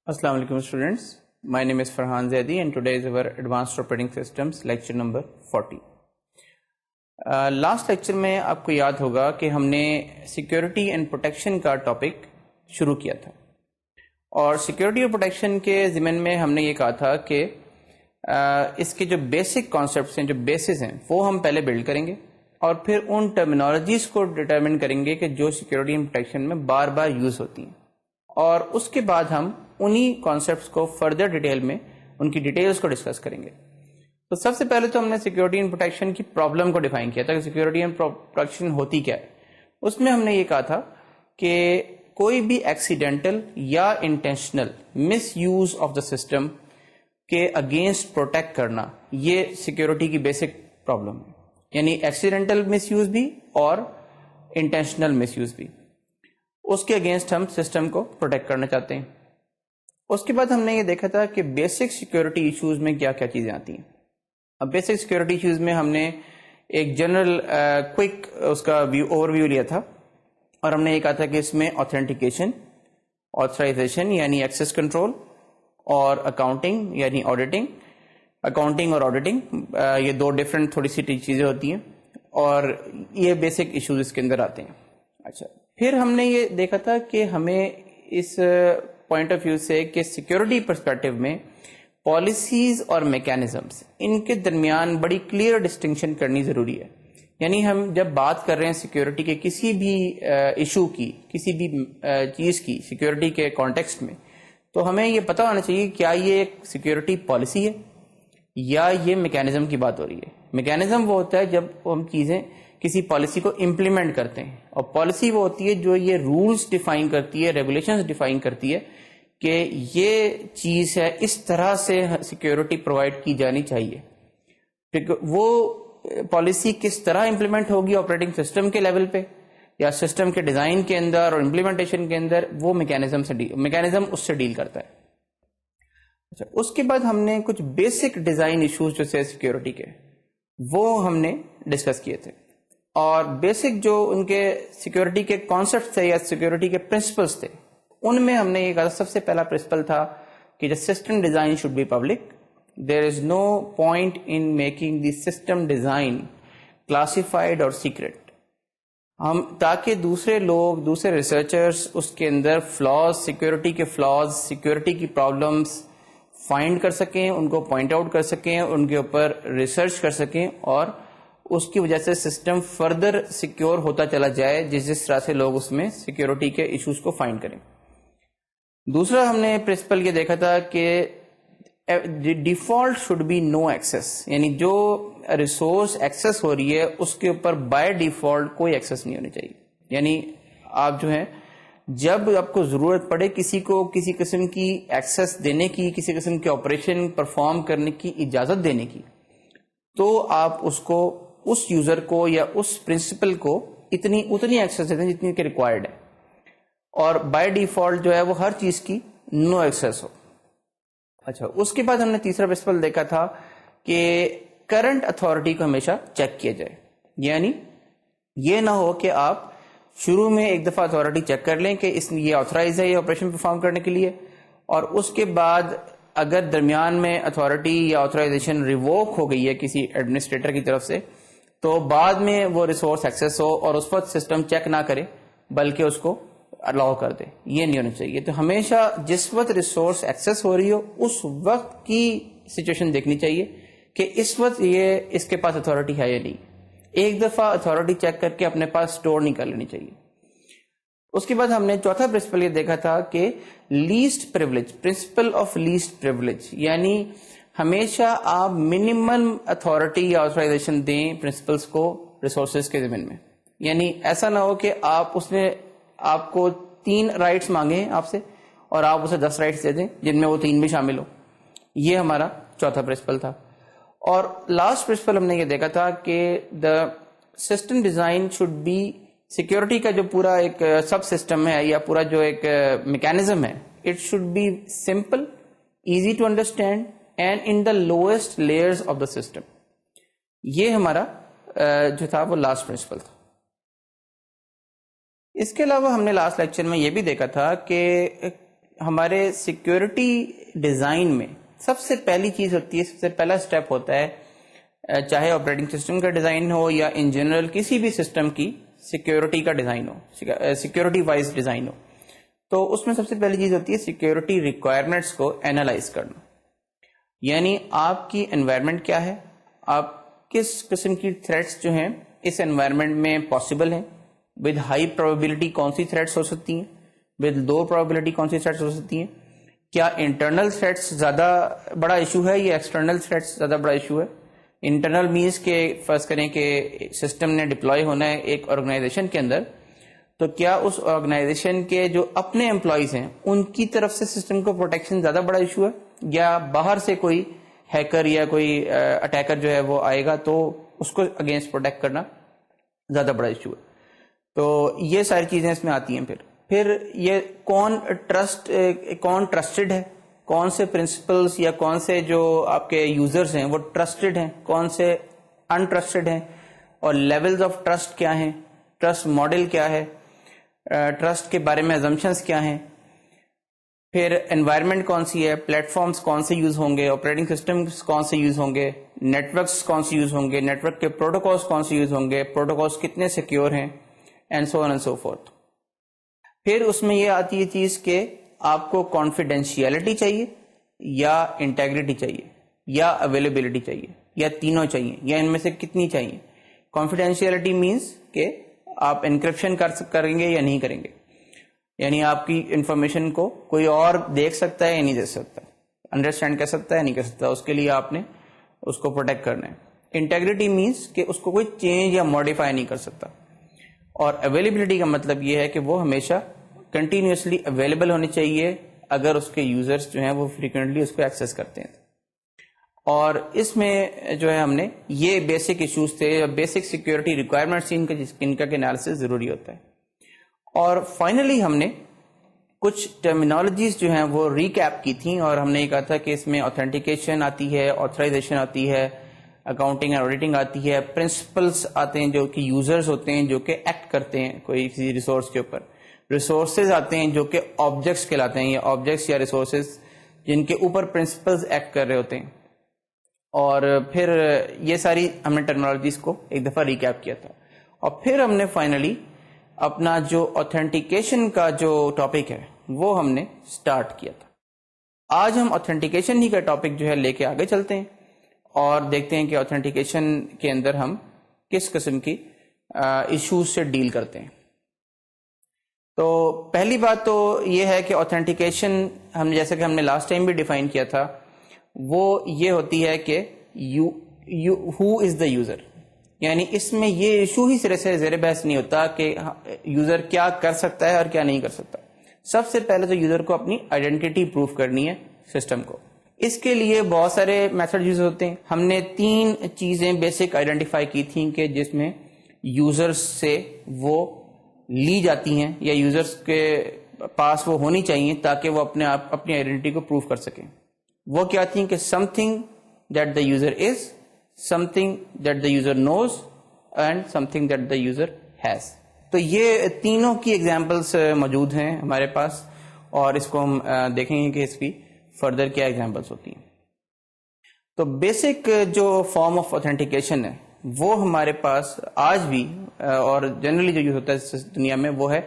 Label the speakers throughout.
Speaker 1: Assalamu alaikum students. My name is Farhan Zaidi and today is our Advanced Operating Systems lecture number 40. Last lecture میں آپ کو یاد ہوگا کہ ہم نے سیکیورٹی اینڈ پروٹیکشن کا ٹاپک شروع کیا تھا، اور سیکیورٹی اور پروٹیکشن کے ضمن میں ہم نے یہ کہا تھا کہ اس کے جو بیسک کانسیپٹس ہیں، جو بیسز ہیں، وہ ہم پہلے بلڈ کریں گے اور پھر ان ٹرمینالوجیز کو ڈٹرمن کریں گے کہ جو سیکیورٹی اینڈ پروٹیکشن میں بار بار یوز ہوتی ہیں، اور اس کے بعد ہم انہی کانسیپٹس کو فردر ڈیٹیل میں ان کی ڈیٹیلز کو ڈسکس کریں گے۔ تو سب سے پہلے تو ہم نے سیکیورٹی اینڈ پروٹیکشن کی پرابلم کو ڈیفائن کیا تھا کہ سیکیورٹی اینڈ پروٹیکشن ہوتی کیا ہے۔ اس میں ہم نے یہ کہا تھا کہ کوئی بھی ایکسیڈنٹل یا intentional miss use of the system کے اگینسٹ پروٹیکٹ کرنا، یہ سیکیورٹی کی بیسک پرابلم ہے، یعنی ایکسیڈنٹل مس یوز بھی اور انٹینشنل مس یوز بھی، اس کے اگینسٹ ہم سسٹم کو پروٹیکٹ کرنا چاہتے ہیں۔ اس کے بعد ہم نے یہ دیکھا تھا کہ بیسک سیکیورٹی ایشوز میں کیا کیا چیزیں آتی ہیں۔ اب بیسک سیکیورٹی ایشوز میں ہم نے ایک جنرل کوئک اس کا اوور ویو لیا تھا، اور ہم نے یہ کہا تھا کہ اس میں آتھینٹیکیشن، آتھرائزیشن یعنی ایکسیس کنٹرول، اور اکاؤنٹنگ یعنی آڈیٹنگ۔ اکاؤنٹنگ اور آڈیٹنگ یہ دو ڈفرینٹ تھوڑی سی چیزیں ہوتی ہیں، اور یہ بیسک ایشوز اس کے اندر آتے ہیں۔ اچھا، پھر ہم نے یہ دیکھا تھا کہ ہمیں اس پوائنٹ آف ویو سے کہ سیکیورٹی پرسپیکٹو میں پالیسیز اور میکینزمس، ان کے درمیان بڑی کلیئر ڈسٹنکشن کرنی ضروری ہے۔ یعنی ہم جب بات کر رہے ہیں سیکیورٹی کے کسی بھی ایشو کی، کسی بھی چیز کی سیکیورٹی کے کانٹیکسٹ میں، تو ہمیں یہ پتہ ہونا چاہیے کیا یہ ایک سیکیورٹی پالیسی ہے یا یہ میکینزم کی بات ہو رہی ہے۔ میکینزم وہ ہوتا ہے جب ہم چیزیں کسی پالیسی کو امپلیمنٹ کرتے ہیں، اور پالیسی وہ ہوتی ہے جو یہ رولز ڈیفائن کرتی ہے، ریگولیشنز ڈیفائن کرتی ہے کہ یہ چیز ہے، اس طرح سے سیکیورٹی پرووائڈ کی جانی چاہیے۔ وہ پالیسی کس طرح امپلیمنٹ ہوگی آپریٹنگ سسٹم کے لیول پہ یا سسٹم کے ڈیزائن کے اندر اور امپلیمنٹیشن کے اندر، وہ میکینزم اس سے ڈیل کرتا ہے۔ اچھا، اس کے بعد ہم نے کچھ بیسک ڈیزائن ایشوز جو تھے سیکیورٹی کے، وہ ہم نے ڈسکس کیے تھے، اور بیسک جو ان کے سیکیورٹی کے کانسیپٹ تھے یا سیکیورٹی کے پرنسپلس تھے، ان میں ہم نے یہ کہا سب سے پہلا پرنسپل تھا کہ the system design should be public. There is no point in making the system design classified or secret. ہم تاکہ دوسرے لوگ، دوسرے ریسرچرز اس کے اندر فلاز، سیکیورٹی کے فلاز، سیکیورٹی کی پرابلمس فائنڈ کر سکیں، ان کو پوائنٹ آؤٹ کر سکیں، ان کے اوپر ریسرچ کر سکیں، اور اس کی وجہ سے سسٹم فردر سیکیور ہوتا چلا جائے جس طرح سے لوگ اس میں سیکیورٹی کے ایشوز کو فائنڈ کریں۔ دوسرا ہم نے پرنسپل یہ دیکھا تھا کہ default should be no access, یعنی جو ریسورس ایکسیس ہو رہی ہے اس کے اوپر بائی ڈیفالٹ کوئی ایکسیس نہیں ہونی چاہیے۔ یعنی آپ جو ہے جب آپ کو ضرورت پڑے کسی کو کسی قسم کی ایکسیس دینے کی، کسی قسم کے آپریشن پرفارم کرنے کی اجازت دینے کی، تو آپ اس کو، اس یوزر کو یا اس پرنسپل کو اتنی ایکسیس دیتے ہیں جتنی کہ ریکوائرڈ ہے، اور بائی ڈیفالٹ جو ہے وہ ہر چیز کی نو ایکسیس ہو۔ اچھا، اس کے بعد ہم نے تیسرا پرنسپل دیکھا تھا کہ کرنٹ اتھارٹی کو ہمیشہ چیک کیا جائے، یعنی یہ نہ ہو کہ آپ شروع میں ایک دفعہ اتھارٹی چیک کر لیں کہ یہ آتھرائز ہے یہ آپریشن پرفارم کرنے کے لیے، اور اس کے بعد اگر درمیان میں اتھارٹی یا آتھرائزیشن ریووک ہو گئی ہے کسی ایڈمنسٹریٹر کی طرف سے، تو بعد میں وہ ریسورس ایکسیس ہو اور اس وقت سسٹم چیک نہ کرے بلکہ اس کو الاؤ کر دے، یہ نہیں ہونا چاہیے۔ تو ہمیشہ جس وقت ریسورس ایکسیس ہو رہی ہو اس وقت کی سچویشن دیکھنی چاہیے کہ اس وقت یہ اس کے پاس اتھارٹی ہے یا نہیں۔ ایک دفعہ اتھارٹی چیک کر کے اپنے پاس سٹور نہیں کر لینی چاہیے۔ اس کے بعد ہم نے چوتھا پرنسپل یہ دیکھا تھا کہ list privilege, principle of least privilege, یعنی ہمیشہ آپ منیمم اتھارٹی یا آتھرائزیشن دیں پرنسپلس کو ریسورسز کے ضمن میں۔ یعنی ایسا نہ ہو کہ اس نے آپ کو 3 رائٹس مانگے ہیں آپ سے اور آپ اسے 10 رائٹس دے دیں جن میں وہ 3 بھی شامل ہو۔ یہ ہمارا چوتھا پرنسپل تھا۔ اور لاسٹ پرنسپل ہم نے یہ دیکھا تھا کہ the system design should be, security کا جو پورا ایک سب سسٹم ہے یا پورا جو ایک میکینزم ہے، it should be simple, easy to understand and in the lowest layers of the system. یہ ہمارا جو تھا وہ لاسٹ پرنسپل تھا۔ اس کے علاوہ ہم نے لاسٹ لیکچر میں یہ بھی دیکھا تھا کہ ہمارے سیکیورٹی ڈیزائن میں سب سے پہلی چیز ہوتی ہے, سب سے پہلا اسٹیپ ہوتا ہے, چاہے آپریٹنگ سسٹم کا ڈیزائن ہو یا ان جنرل کسی بھی سسٹم کی سیکیورٹی کا ڈیزائن ہو, سیکیورٹی وائز ڈیزائن ہو, تو اس میں سب سے پہلی چیز ہوتی ہے سیکیورٹی ریکوائرمنٹس کو اینالائز کرنا. یعنی آپ کی انوائرمنٹ کیا ہے, آپ کس قسم کی تھریٹس جو ہیں اس انوائرمنٹ میں پاسبل ہیں, ود ہائی پروبیبلٹی کون سی تھریٹس ہو سکتی ہیں, ود لو پروبیبلٹی کون سی تھریٹس ہو سکتی ہیں, کیا انٹرنل تھریٹس زیادہ بڑا ایشو ہے یا ایکسٹرنل تھریٹس زیادہ بڑا ایشو ہے. انٹرنل مینس کہ فرض کریں کہ سسٹم نے ڈپلوائے ہونا ہے ایک آرگنائزیشن کے اندر, تو کیا اس آرگنائزیشن کے جو اپنے امپلائیز ہیں ان کی طرف سے سسٹم کو پروٹیکشن زیادہ بڑا ایشو ہے, یا باہر سے کوئی ہیکر یا کوئی اٹیکر جو ہے وہ آئے گا تو اس کو اگینسٹ پروٹیکٹ کرنا زیادہ بڑا ایشو ہے. تو یہ ساری چیزیں اس میں آتی ہیں. پھر یہ کون ٹرسٹڈ ہے, کون سے پرنسپلس یا کون سے جو آپ کے یوزرز ہیں وہ ٹرسٹڈ ہیں, کون سے انٹرسٹڈ ہیں, اور لیولز آف ٹرسٹ کیا ہیں, ٹرسٹ ماڈل کیا ہے, ٹرسٹ کے بارے میں ازمپشنس کیا ہیں. پھر انوائرمنٹ کون سی ہے, پلیٹ فارمز کون سے یوز ہوں گے, آپریٹنگ سسٹمز کون سے یوز ہوں گے, نیٹورکس کون سے یوز ہوں گے, نیٹورک کے پروٹوکالس کون سے یوز ہوں گے, پروٹوکالس کتنے سیکیور ہیں, and so on and so fourth. پھر اس میں یہ آتی ہے چیز کہ آپ کو کانفیڈینشیلٹی چاہیے یا انٹیگریٹی چاہیے یا اویلیبلٹی چاہیے یا تینوں چاہیے, یا ان میں سے کتنی چاہیے. کانفیڈینشیلٹی مینس کہ آپ انکرپشن کریں گے یا نہیں کریں گے, یعنی آپ کی انفارمیشن کو کوئی اور دیکھ سکتا ہے یا نہیں دیکھ سکتا, انڈرسٹینڈ کر سکتا ہے یا نہیں کر سکتا, اس کے لیے آپ نے اس کو پروٹیکٹ کرنا ہے. انٹیگریٹی مینس کہ اس کو کوئی چینج یا ماڈیفائی نہیں کر سکتا. اور اویلیبلٹی کا مطلب یہ ہے کہ وہ ہمیشہ کنٹینیوسلی اویلیبل ہونی چاہیے اگر اس کے یوزرز جو ہیں وہ فریکوینٹلی اس کو ایکسیس کرتے ہیں. اور اس میں جو ہے ہم نے یہ بیسک ایشوز تھے, بیسک سیکیورٹی ریکوائرمنٹس ان کا انالیسس ضروری ہوتا ہے. اور فائنلی ہم نے کچھ ٹرمینالوجیز جو ہیں وہ ریکیپ کی تھیں, اور ہم نے یہ کہا تھا کہ اس میں اوتھینٹیکیشن آتی ہے, آتھرائزیشن آتی ہے, اکاؤنٹنگ اینڈ آڈیٹنگ آتی ہے, پرنسپلس آتے ہیں جو کہ یوزرز ہوتے ہیں جو کہ ایکٹ کرتے ہیں کوئی کسی ریسورس کے اوپر, ریسورسز آتے ہیں جو کہ آبجیکٹس کہلاتے ہیں, یا آبجیکٹس یا ریسورسز جن کے اوپر پرنسپلز ایکٹ کر رہے ہوتے ہیں. اور پھر یہ ساری ہم نے ٹرمینالوجیز کو ایک دفعہ ریکیپ کیا تھا. اور پھر ہم نے فائنلی اپنا جو اوتھینٹیکیشن کا جو ٹاپک ہے وہ ہم نے سٹارٹ کیا تھا. آج ہم اوتھینٹیکیشن ہی کا ٹاپک جو ہے لے کے آگے چلتے ہیں اور دیکھتے ہیں کہ اوتھینٹیکیشن کے اندر ہم کس قسم کی ایشوز سے ڈیل کرتے ہیں. تو پہلی بات تو یہ ہے کہ اوتھینٹیکیشن ہم جیسے کہ ہم نے لاسٹ ٹائم بھی ڈیفائن کیا تھا, وہ یہ ہوتی ہے کہ ہو از دا یوزر. یعنی اس میں یہ ایشو ہی سرے سے زیر بحث نہیں ہوتا کہ یوزر کیا کر سکتا ہے اور کیا نہیں کر سکتا. سب سے پہلے تو یوزر کو اپنی آئیڈینٹی پروف کرنی ہے سسٹم کو. اس کے لیے بہت سارے میتھڈ یوز ہوتے ہیں. ہم نے 3 چیزیں بیسک آئیڈینٹیفائی کی تھیں کہ جس میں یوزرز سے وہ لی جاتی ہیں یا یوزرز کے پاس وہ ہونی چاہیے تاکہ وہ اپنی آئیڈینٹی کو پروف کر سکیں. وہ کیا تھیں کہ some thing that the user is, something that the user knows and something that the user has. تو یہ تینوں کی ایگزامپلس موجود ہیں ہمارے پاس, اور اس کو ہم دیکھیں گے کہ اس کی فردر کیا ایگزامپلس ہوتی ہیں. تو بیسک جو فارم آف اوتھینٹیکیشن ہے وہ ہمارے پاس آج بھی اور جنرلی جو یوز ہوتا ہے اس دنیا میں وہ ہے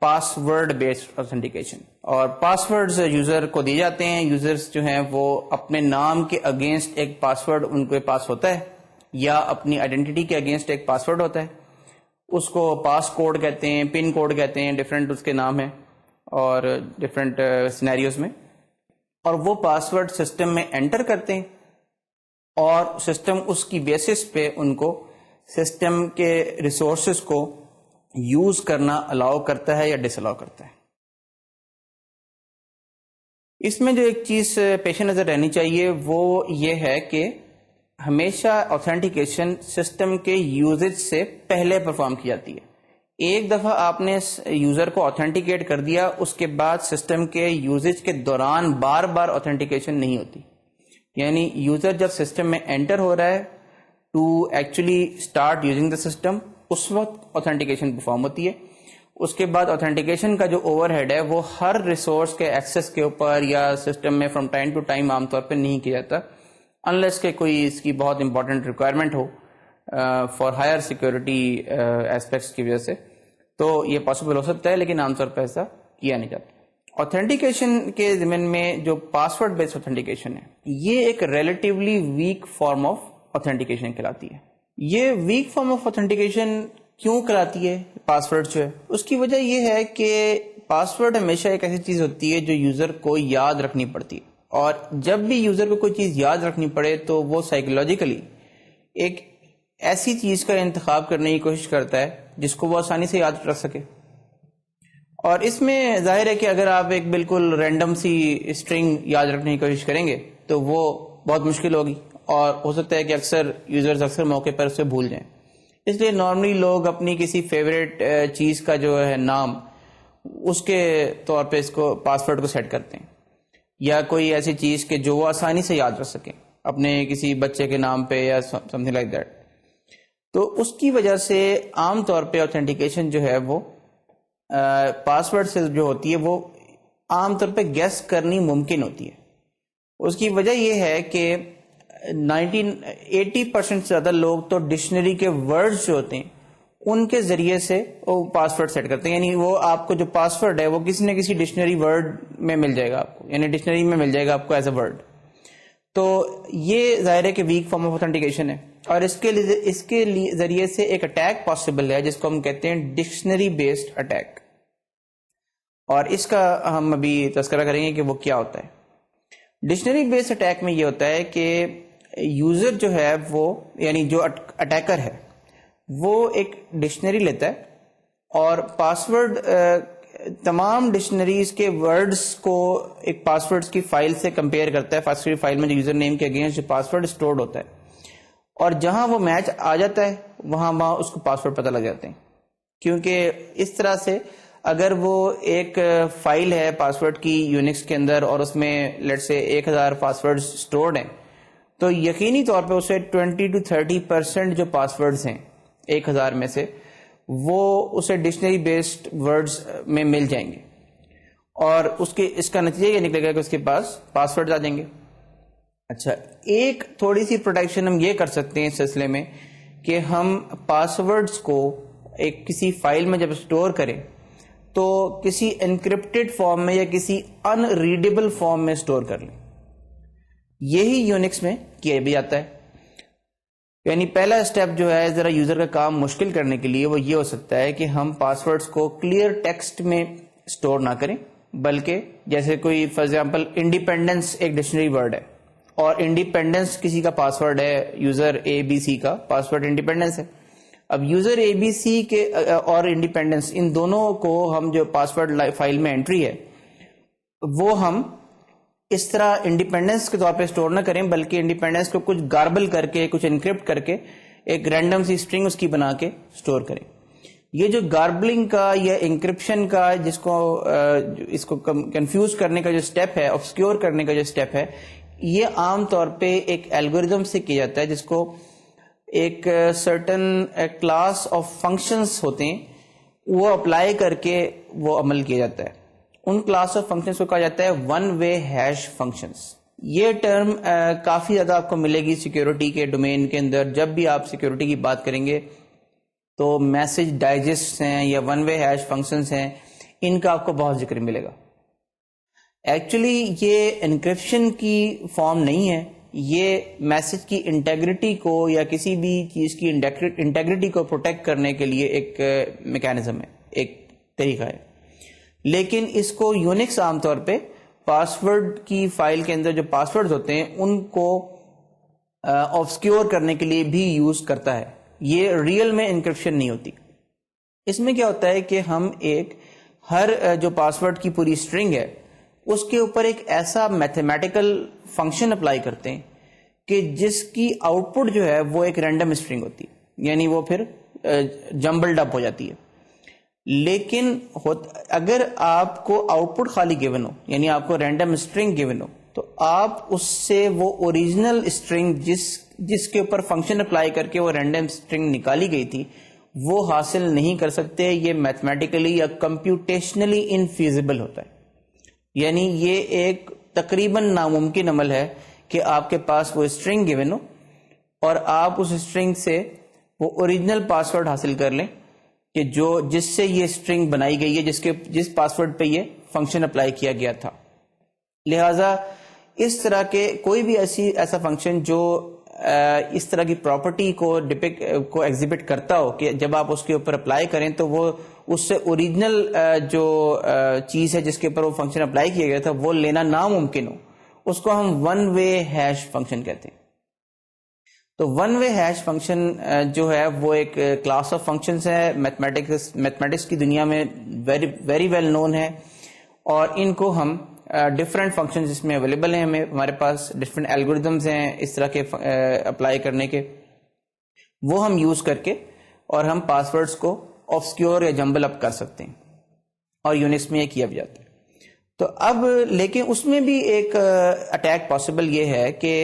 Speaker 1: پاس ورڈ بیسڈ اوتھینٹیکیشن. اور پاس ورڈز یوزر کو دیے جاتے ہیں. یوزرز جو ہیں وہ اپنے نام کے اگینسٹ ایک پاس ورڈ ان کے پاس ہوتا ہے, یا اپنی آئیڈینٹی کے اگینسٹ ایک پاس ورڈ ہوتا ہے. اس کو پاس کوڈ کہتے ہیں, پن کوڈ کہتے ہیں, ڈفرینٹ اس کے نام ہیں اور ڈفرینٹ سینیریوز میں. اور وہ پاس ورڈ سسٹم میں انٹر کرتے ہیں اور سسٹم اس کی بیسس پہ ان کو سسٹم کے ریسورسز کو یوز کرنا الاؤ کرتا ہے یا ڈس الاؤ کرتا ہے. اس میں جو ایک چیز پیش نظر رہنی چاہیے وہ یہ ہے کہ ہمیشہ اوتھینٹیکیشن سسٹم کے یوزج سے پہلے پرفارم کی جاتی ہے. ایک دفعہ آپ نے یوزر کو اوتھینٹیکیٹ کر دیا, اس کے بعد سسٹم کے یوزج کے دوران بار بار اوتھینٹیکیشن نہیں ہوتی. یعنی یوزر جب سسٹم میں انٹر ہو رہا ہے to actually start using the system, اس وقت اوتھینٹیکیشن پرفارم ہوتی ہے. اس کے بعد آتھینٹیکیشن کا جو اوور ہیڈ ہے وہ ہر ریسورس کے ایکسیس کے اوپر یا سسٹم میں فرام ٹائم ٹو ٹائم عام طور پہ نہیں کیا جاتا انلیس کہ کوئی اس کی بہت امپورٹنٹ ریکوائرمنٹ ہو فار ہائر سیکورٹی ایسپیکٹس کی وجہ سے، تو یہ پاسبل ہو سکتا ہے، لیکن عام طور پہ ایسا کیا نہیں جاتا۔ آتھینٹیکیشن کے ضمن میں جو پاسورڈ بیسڈ آتھینٹیکیشن ہے یہ ایک relatively weak form of authentication کہلاتی ہے۔ یہ ویک فارم آف آتھینٹیکیشن کیوں کراتی ہے پاسورڈ جو ہے؟ اس کی وجہ یہ ہے کہ پاسورڈ ہمیشہ ایک ایسی چیز ہوتی ہے جو یوزر کو یاد رکھنی پڑتی ہے، اور جب بھی یوزر کو کوئی چیز یاد رکھنی پڑے تو وہ سائیکولوجیکلی ایک ایسی چیز کا انتخاب کرنے کی کوشش کرتا ہے جس کو وہ آسانی سے یاد رکھ سکے۔ اور اس میں ظاہر ہے کہ اگر آپ ایک بالکل رینڈم سی اسٹرنگ یاد رکھنے کی کوشش کریں گے تو وہ بہت مشکل ہوگی، اور ہو سکتا ہے کہ اکثر یوزرز اکثر موقع پر اسے بھول جائیں۔ اس لیے نارملی لوگ اپنی کسی فیوریٹ چیز کا جو ہے نام اس کے طور پہ اس کو پاسورڈ کو سیٹ کرتے ہیں، یا کوئی ایسی چیز کہ جو وہ آسانی سے یاد رکھ سکیں اپنے کسی بچے کے نام پہ یا سم تھنگ لائک دیٹ۔ تو اس کی وجہ سے عام طور پہ آتھینٹیکیشن جو ہے وہ پاسورڈ سے جو ہوتی ہے وہ عام طور پہ گیس کرنی ممکن ہوتی ہے۔ اس کی وجہ یہ ہے کہ 80% سے زیادہ لوگ تو ڈکشنری کے ورڈز جو ہوتے ہیں ان کے ذریعے سے وہ پاسورڈ سیٹ کرتے ہیں، یعنی وہ آپ کو جو پاسورڈ ہے وہ کسی نہ کسی ڈکشنری ورڈ میں مل جائے گا آپ کو، یعنی ڈکشنری میں مل جائے گا آپ کو ایز اے ورڈ۔ تو یہ ظاہر ہے کہ ویک فارم آف آتھینٹیکیشن ہے، اور اس کے ذریعے سے ایک اٹیک پاسبل ہے جس کو ہم کہتے ہیں ڈکشنری بیسڈ اٹیک، اور اس کا ہم ابھی تذکرہ کریں گے کہ وہ کیا ہوتا ہے۔ ڈکشنری بیسڈ اٹیک میں یہ ہوتا ہے کہ یوزر جو ہے وہ، یعنی جو اٹیکر ہے وہ ایک ڈکشنری لیتا ہے اور پاسورڈ تمام ڈکشنریز کے ورڈز کو ایک پاسورڈ کی فائل سے کمپیئر کرتا ہے، پاسورڈ فائل میں جو یوزر نیم کے اگینسٹ جو پاسورڈ اسٹورڈ ہوتا ہے، اور جہاں وہ میچ آ جاتا ہے وہاں اس کو پاسورڈ پتہ لگ جاتے ہیں، کیونکہ اس طرح سے اگر وہ ایک فائل ہے پاسورڈ کی یونکس کے اندر اور اس میں لیٹ سے 1000 پاسورڈ اسٹورڈ ہیں، تو یقینی طور پہ اسے 20 to 30% جو پاسورڈز ہیں 1000 میں سے وہ اسے ڈکشنری بیسڈ ورڈز میں مل جائیں گے، اور اس کا نتیجہ یہ نکلے گا کہ اس کے پاس پاسورڈ آ جائیں گے۔ اچھا، ایک تھوڑی سی پروٹیکشن ہم یہ کر سکتے ہیں اس سلسلے میں کہ ہم پاسورڈز کو ایک کسی فائل میں جب اسٹور کریں تو کسی انکرپٹڈ فارم میں یا کسی ان ریڈیبل فارم میں اسٹور کر لیں۔ یہی یونکس میں کیا بھی جاتا ہے، یعنی پہلا اسٹیپ جو ہے ذرا یوزر کا کام مشکل کرنے کے لیے وہ یہ ہو سکتا ہے کہ ہم پاسورڈز کو کلیئر ٹیکسٹ میں اسٹور نہ کریں، بلکہ جیسے کوئی فار ایگزامپل انڈیپینڈنس ایک ڈکشنری ورڈ ہے اور انڈیپینڈنس کسی کا پاسورڈ ہے، یوزر اے بی سی کا پاسورڈ انڈیپینڈنس ہے۔ اب یوزر اے بی سی کے اور انڈیپینڈنس ان دونوں کو ہم جو پاسورڈ فائل میں انٹری ہے وہ ہم اس طرح انڈیپینڈنس کے طور پہ اسٹور نہ کریں، بلکہ انڈیپینڈنس کو کچھ گاربل کر کے، کچھ انکرپٹ کر کے ایک رینڈم سی اسٹرنگ اس کی بنا کے اسٹور کریں۔ یہ جو گاربلنگ کا یا انکرپشن کا جس کو اس کو کنفیوز کرنے کا جو اسٹیپ ہے، آبسکیور کرنے کا جو اسٹیپ ہے، یہ عام طور پہ ایک الگوریدم سے کیا جاتا ہے جس کو ایک سرٹن کلاس آف فنکشنز ہوتے ہیں وہ اپلائی کر کے وہ عمل کیا جاتا ہے۔ ان کلاس آف فنکشنز کو کہا جاتا ہے ون وے ہیش فنکشنز۔ یہ ٹرم کافی زیادہ آپ کو ملے گی سیکیورٹی کے ڈومین کے اندر۔ جب بھی آپ سیکیورٹی کی بات کریں گے تو میسج ڈائجسٹ ہیں یا ون وے ہیش فنکشنز ہیں، ان کا آپ کو بہت ذکر ملے گا۔ ایکچولی یہ انکرپشن کی فارم نہیں ہے، یہ میسج کی انٹیگریٹی کو یا کسی بھی چیز کی انٹیگریٹی کو پروٹیکٹ کرنے کے لیے ایک میکینزم ہے، ایک طریقہ ہے، لیکن اس کو یونکس عام طور پہ پاسورڈ کی فائل کے اندر جو پاسورڈز ہوتے ہیں ان کو آبسکیور کرنے کے لیے بھی یوز کرتا ہے۔ یہ ریئل میں انکرپشن نہیں ہوتی۔ اس میں کیا ہوتا ہے کہ ہم ایک ہر جو پاسورڈ کی پوری اسٹرنگ ہے اس کے اوپر ایک ایسا میتھمیٹیکل فنکشن اپلائی کرتے ہیں کہ جس کی آؤٹ پٹ جو ہے وہ ایک رینڈم اسٹرنگ ہوتی ہے، یعنی وہ پھر جمبلڈ اپ ہو جاتی ہے۔ لیکن اگر آپ کو آؤٹ پٹ خالی گیون ہو، یعنی آپ کو رینڈم اسٹرنگ گیون ہو، تو آپ اس سے وہ اوریجنل اسٹرنگ جس کے اوپر فنکشن اپلائی کر کے وہ رینڈم اسٹرنگ نکالی گئی تھی وہ حاصل نہیں کر سکتے. یہ میتھمیٹیکلی یا کمپیوٹیشنلی انفیزیبل ہوتا ہے. یعنی یہ ایک تقریباً ناممکن عمل ہے کہ آپ کے پاس وہ اسٹرنگ گیون ہو اور آپ اس اسٹرنگ سے وہ اوریجنل پاسورڈ حاصل کر لیں کہ جس سے یہ اسٹرنگ بنائی گئی ہے, جس پاسورڈ پہ یہ فنکشن اپلائی کیا گیا تھا. لہذا اس طرح کے کوئی بھی ایسا فنکشن جو اس طرح کی پراپرٹی کو ایگزیبٹ کرتا ہو کہ جب آپ اس کے اوپر اپلائی کریں تو وہ اس سے اوریجنل جو چیز ہے جس کے اوپر وہ فنکشن اپلائی کیا گیا تھا وہ لینا ناممکن ہو, اس کو ہم ون وے ہیش فنکشن کہتے ہیں. تو ون وے ہیش فنکشن جو ہے وہ ایک کلاس آف فنکشنز ہے, میتھمیٹکس کی دنیا میں ویری ویل نون ہے, اور ان کو ہم ڈفرینٹ فنکشنز اس میں اویلیبل ہیں. ہمارے پاس ڈفرینٹ الگوریدمز ہیں اس طرح کے اپلائی کرنے کے, وہ ہم یوز کر کے اور ہم پاسورڈز کو آبسکیور یا جمبل اپ کر سکتے ہیں, اور یونکس میں یہ کیا بھی جاتا ہے. تو اب لیکن اس میں بھی ایک اٹیک پاسبل یہ ہے کہ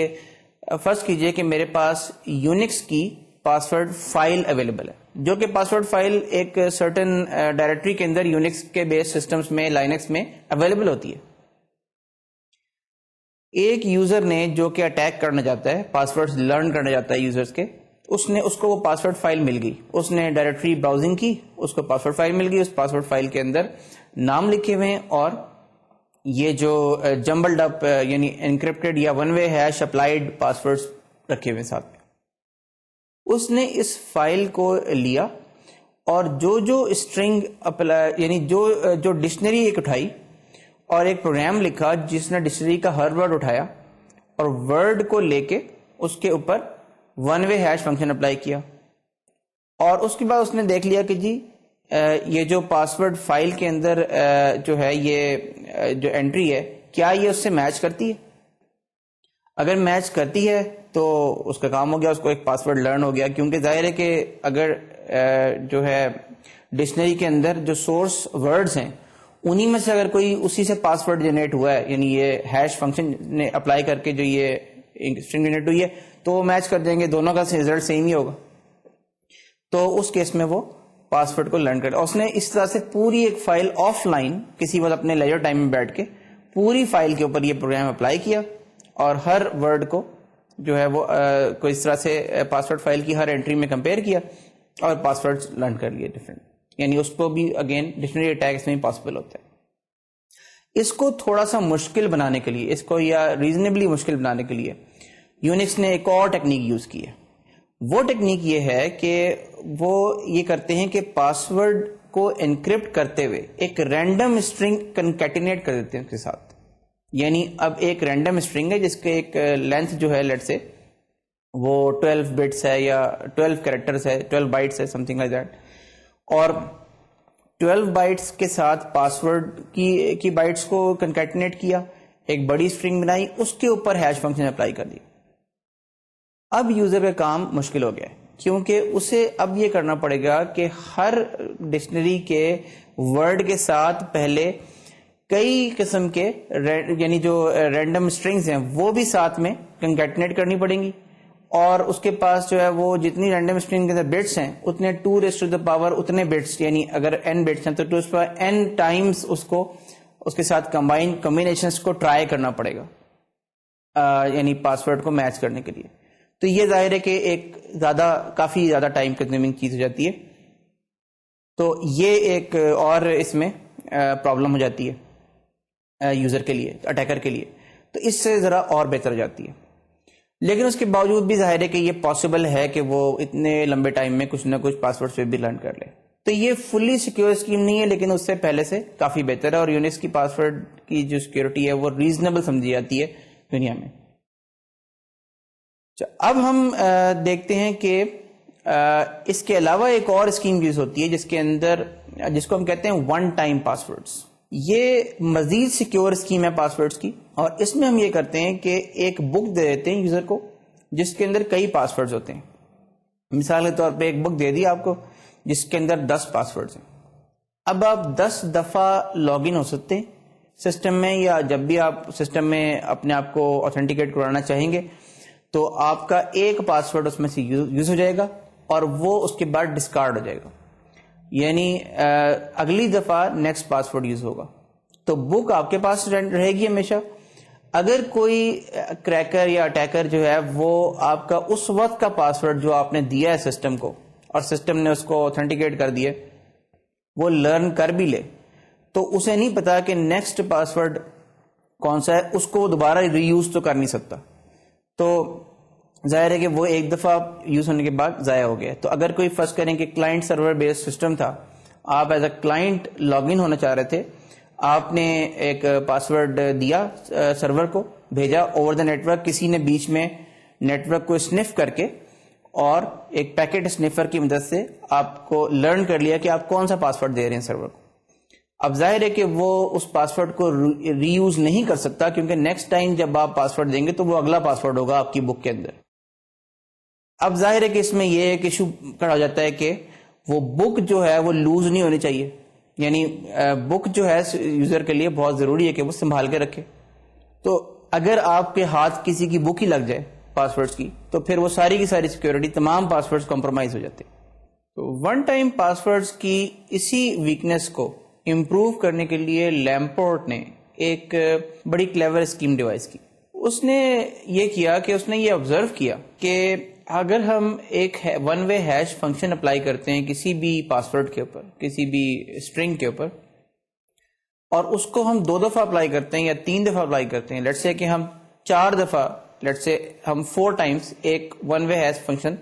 Speaker 1: فرض کیجئے کہ میرے پاس یونکس کی پاسورڈ فائل اویلیبل ہے, جو کہ پاسورڈ فائل ایک سرٹن ڈائریکٹری کے اندر یونکس کے بیس سسٹمز میں لائنکس میں اویلیبل ہوتی ہے. ایک یوزر نے جو کہ اٹیک کرنا چاہتا ہے, پاسورڈ لرن کرنا چاہتا ہے یوزرز کے, اس کو وہ پاسورڈ فائل مل گئی, اس نے ڈائریکٹری براؤزنگ کی, اس کو پاسورڈ فائل مل گئی, اس پاسورڈ فائل کے اندر نام لکھے ہوئے ہیں اور یہ جو جمبلڈ اپ یعنی انکرپٹڈ یا one way hash applied password رکھے ہوئے ساتھ میں. اس نے اس فائل کو لیا اور جو اسٹرنگ یعنی جو ڈکشنری ایک اٹھائی اور ایک پروگرام لکھا جس نے ڈکشنری کا ہر ورڈ اٹھایا اور ورڈ کو لے کے اس کے اوپر one way hash function apply کیا, اور اس کے بعد اس نے دیکھ لیا کہ جی یہ جو پاسورڈ فائل کے اندر جو ہے یہ جو انٹری ہے کیا یہ اس سے میچ کرتی ہے. اگر میچ کرتی ہے تو اس کا کام ہو گیا, اس کو ایک پاسورڈ لرن ہو گیا, کیونکہ ظاہر ہے کہ اگر جو ہے ڈکشنری کے اندر جو سورس ورڈز ہیں انہی میں سے اگر کوئی اسی سے پاسورڈ جنریٹ ہوا ہے, یعنی یہ ہیش فنکشن نے اپلائی کر کے جو یہ اسٹرنگ جنریٹ ہوئی ہے تو وہ میچ کر دیں گے, دونوں کا ریزلٹ سیم ہی ہوگا. تو اس کیس میں وہ پاسورڈ کو لرن کر, اس نے اس طرح سے پوری ایک فائل آف لائن کسی وقت اپنے لیجر ٹائم میں بیٹھ کے پوری فائل کے اوپر یہ پروگرام اپلائی کیا اور ہر ورڈ کو جو ہے وہ کوئی اس طرح سے پاسورڈ فائل کی ہر انٹری میں کمپیئر کیا اور پاسورڈ لرن کر لیے ڈفرینٹ. یعنی اس کو بھی اگین ڈکشنری اٹیک اس میں پاسبل ہوتا ہے. اس کو تھوڑا سا مشکل بنانے کے لیے, اس کو یا ریزنیبلی مشکل بنانے کے لیے یونکس نے ایک اور ٹیکنیک یوز کی ہے. وہ ٹیکنیک یہ ہے کہ وہ یہ کرتے ہیں کہ پاسورڈ کو انکرپٹ کرتے ہوئے ایک رینڈم اسٹرنگ کنکیٹینیٹ کر دیتے ہیں اس کے ساتھ. یعنی اب ایک رینڈم اسٹرنگ ہے جس کے ایک لینتھ جو ہے لیٹ سے وہ 12 بٹس ہے یا 12 کریکٹرز ہے, 12 بائٹس ہے, سم تھنگ لائک دیٹ, اور 12 بائٹس کے ساتھ پاسورڈ کی بائٹس کو کنکیٹینیٹ کیا, ایک بڑی اسٹرنگ بنائی, اس کے اوپر ہیش فنکشن اپلائی کر دی. اب یوزر کا کام مشکل ہو گیا ہے کیونکہ اسے اب یہ کرنا پڑے گا کہ ہر ڈکشنری کے ورڈ کے ساتھ پہلے کئی قسم کے یعنی جو رینڈم اسٹرنگز ہیں وہ بھی ساتھ میں کنکیٹینیٹ کرنی پڑیں گی, اور اس کے پاس جو ہے وہ جتنی رینڈم اسٹرنگ کے اندر بٹس ہیں اتنے 2⁻⁴ اتنے بٹس, یعنی اگر n بٹس ہیں تو 2⁻n ٹائمز اس کے ساتھ کمبینیشنز کو ٹرائی کرنا پڑے گا, یعنی پاسورڈ کو میچ کرنے کے لیے. تو یہ ظاہر ہے کہ ایک کافی زیادہ ٹائم کنزیومنگ چیز ہو جاتی ہے. تو یہ ایک اور اس میں پرابلم ہو جاتی ہے یوزر کے لیے, اٹیکر کے لیے. تو اس سے ذرا اور بہتر ہو جاتی ہے. لیکن اس کے باوجود بھی ظاہر ہے کہ یہ پاسبل ہے کہ وہ اتنے لمبے ٹائم میں کچھ نہ کچھ پاسورڈ سے بھی لرن کر لے. تو یہ فلی سیکیور اسکیم نہیں ہے, لیکن اس سے پہلے سے کافی بہتر ہے, اور یونکس کی پاسورڈ کی جو سیکیورٹی ہے وہ ریزنیبل سمجھی جاتی ہے دنیا میں. اب ہم دیکھتے ہیں کہ اس کے علاوہ ایک اور اسکیم یوز ہوتی ہے جس کے اندر جس کو ہم کہتے ہیں ون ٹائم پاسورڈز. یہ مزید سیکیور اسکیم ہے پاسورڈز کی, اور اس میں ہم یہ کرتے ہیں کہ ایک بک دے دیتے ہیں یوزر کو جس کے اندر کئی پاسورڈز ہوتے ہیں. مثال کے طور پہ ایک بک دے دی آپ کو جس کے اندر 10 پاسورڈز ہیں. اب آپ 10 دفعہ لاگ ان ہو سکتے ہیں سسٹم میں, یا جب بھی آپ سسٹم میں اپنے آپ کو آتھینٹیکیٹ کرانا چاہیں گے تو آپ کا ایک پاسورڈ اس میں سے یوز ہو جائے گا, اور وہ اس کے بعد ڈسکارڈ ہو جائے گا, یعنی اگلی دفعہ نیکسٹ پاسورڈ یوز ہوگا. تو بک آپ کے پاس رہے گی ہمیشہ. اگر کوئی کریکر یا اٹیکر جو ہے وہ آپ کا اس وقت کا پاسورڈ جو آپ نے دیا ہے سسٹم کو, اور سسٹم نے اس کو اوتھینٹیکیٹ کر دیا, وہ لرن کر بھی لے, تو اسے نہیں پتا کہ نیکسٹ پاسورڈ کون سا ہے, اس کو دوبارہ ری یوز تو کر نہیں سکتا. تو ظاہر ہے کہ وہ ایک دفعہ یوز ہونے کے بعد ضائع ہو گیا. تو اگر کوئی فرض کریں کہ کلائنٹ سرور بیس سسٹم تھا, آپ as a client log in ہونا چاہ رہے تھے, آپ نے ایک پاسورڈ دیا سرور کو, بھیجا اوور دا نیٹورک, کسی نے بیچ میں نیٹورک کو سنف کر کے اور ایک پیکٹ سنیفر کی مدد سے آپ کو لرن کر لیا کہ آپ کون سا پاسورڈ دے رہے ہیں سرور کو. اب ظاہر ہے کہ وہ اس پاسورڈ کو ری یوز نہیں کر سکتا, کیونکہ نیکسٹ ٹائم جب آپ پاسورڈ دیں گے تو وہ اگلا پاسورڈ ہوگا آپ کی بک کے اندر. اب ظاہر ہے کہ اس میں یہ ایک ایشو کھڑا ہو جاتا ہے کہ وہ بک جو ہے وہ لوز نہیں ہونی چاہیے, یعنی بک جو ہے یوزر کے لیے بہت ضروری ہے کہ وہ سنبھال کے رکھے. تو اگر آپ کے ہاتھ کسی کی بک ہی لگ جائے پاسورڈز کی, تو پھر وہ ساری کی ساری سیکورٹی, تمام پاسورڈز کمپرومائز ہو جاتے. تو ون ٹائم پاسورڈز کی اسی ویکنیس کو امپروو کرنے کے لیے لیمپورٹ نے ایک بڑی کلیور اسکیم ڈیوائز کی. اس نے یہ کیا کہ اس نے یہ آبزرو کیا کہ اگر ہم ایک one way hash function apply کرتے ہیں کسی بھی پاسورڈ کے اوپر, کسی بھی اسٹرنگ کے اوپر, اور اس کو ہم 2 دفعہ اپلائی کرتے ہیں یا 3 دفعہ اپلائی کرتے ہیں, لیٹس سے کہ ہم 4 دفعہ, لیٹس سے ہم 4 ٹائمز ایک one way hash function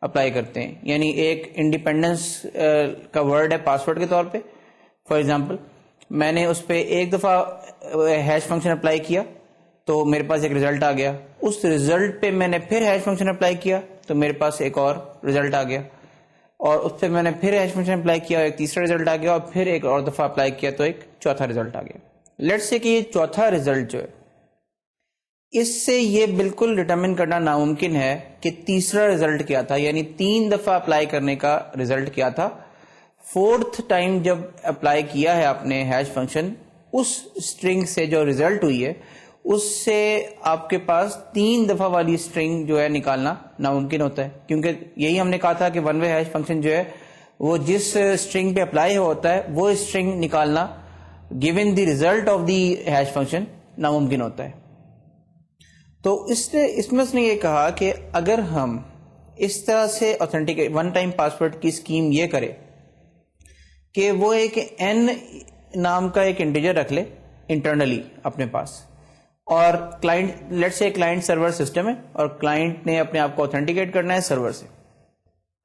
Speaker 1: apply کرتے ہیں, یعنی ایک انڈیپینڈنس کا ورڈ ہے پاسورڈ کے طور پہ. فار ایگزامپل, میں نے اس پہ ایک دفعہ ہیش فنکشن اپلائی کیا تو میرے پاس ایک ریزلٹ آ گیا, اس ریزلٹ پہ میں نے پھر ہیش فنکشن اپلائی کیا تو میرے پاس ایک اور ریزلٹ آ گیا, اور اس پہ میں نے پھر ہیش فنکشن اپلائی کیا, ایک تیسرا ریزلٹ آ گیا, اور پھر ایک اور دفعہ اپلائی کیا تو ایک چوتھا ریزلٹ آ گیا. لیٹس سے کہ یہ چوتھا ریزلٹ جو ہے, اس سے یہ بالکل ڈٹرمن کرنا ناممکن ہے کہ تیسرا ریزلٹ کیا تھا, یعنی 3 دفعہ اپلائی کرنے کا ریزلٹ کیا تھا. 4تھ ٹائم جب اپلائی کیا ہے آپ نے ہیش فنکشن, اس اسٹرنگ سے جو ریزلٹ ہوئی ہے اس سے آپ کے پاس 3 دفعہ والی اسٹرنگ جو ہے نکالنا ناممکن ہوتا ہے, کیونکہ یہی ہم نے کہا تھا کہ ون وے ہیش فنکشن جو ہے وہ جس اسٹرنگ پہ اپلائی ہوتا ہے وہ اسٹرنگ نکالنا given the result of the hash function ناممکن ہوتا ہے. تو اس میں اس نے یہ کہا کہ اگر ہم اس طرح سے اوتھینٹیکیٹ ون ٹائم پاسورڈ کی اسکیم یہ کرے کہ وہ ایک n نام کا ایک انٹیجر رکھ لے انٹرنلی اپنے پاس, اور کلائنٹ, لیٹ سے کلائنٹ سرور سسٹم ہے اور کلائنٹ نے اپنے آپ کو اوتھینٹیکیٹ کرنا ہے سرور سے.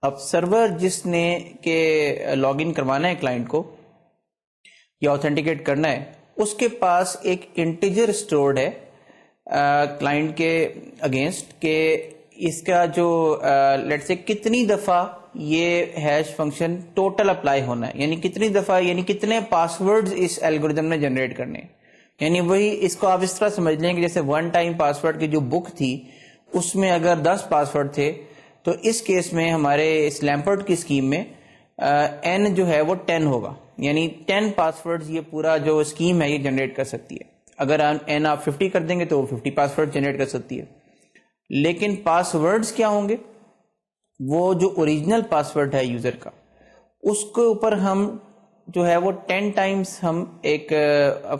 Speaker 1: اب سرور جس نے کہ لاگ ان کروانا ہے کلائنٹ کو یا اوتھینٹیکیٹ کرنا ہے, اس کے پاس ایک انٹیجر اسٹورڈ ہے کلائنٹ کے اگینسٹ کہ اس کا جو لیٹ سے کتنی دفعہ یہ ہیش فنکشن ٹوٹل اپلائی ہونا ہے, یعنی کتنی دفعہ, یعنی کتنے پاسورڈز اس الگوریتھم نے جنریٹ کرنے ہیں. یعنی وہی اس کو آپ اس طرح سمجھ لیں کہ جیسے ون ٹائم پاسورڈ کی جو بک تھی اس میں اگر 10 پاسورڈ تھے, تو اس کیس میں ہمارے اس لیمپرٹ کی اسکیم میں n جو ہے وہ 10 ہوگا, یعنی 10 پاسورڈز یہ پورا جو اسکیم ہے یہ جنریٹ کر سکتی ہے. اگر n آپ 50 کر دیں گے تو 50 پاسورڈ جنریٹ کر سکتی ہے. لیکن پاسورڈز کیا ہوں گے, وہ جو اوریجنل پاسورڈ ہے یوزر کا, اس کے اوپر ہم جو ہے وہ 10 ٹائمز ہم ایک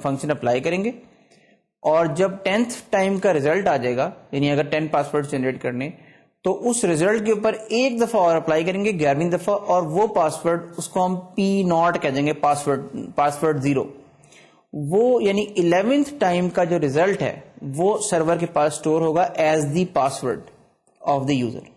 Speaker 1: فنکشن اپلائی کریں گے, اور جب 10th ٹائم کا ریزلٹ آ جائے گا, یعنی اگر 10 پاسورڈ جنریٹ کرنے, تو اس ریزلٹ کے اوپر ایک دفعہ اور اپلائی کریں گے 11ویں دفعہ, اور وہ پاسورڈ اس کو ہم P0 کہہ دیں گے, پاسورڈ 0. وہ یعنی 11th ٹائم کا جو ریزلٹ ہے وہ سرور کے پاس اسٹور ہوگا as the password of the user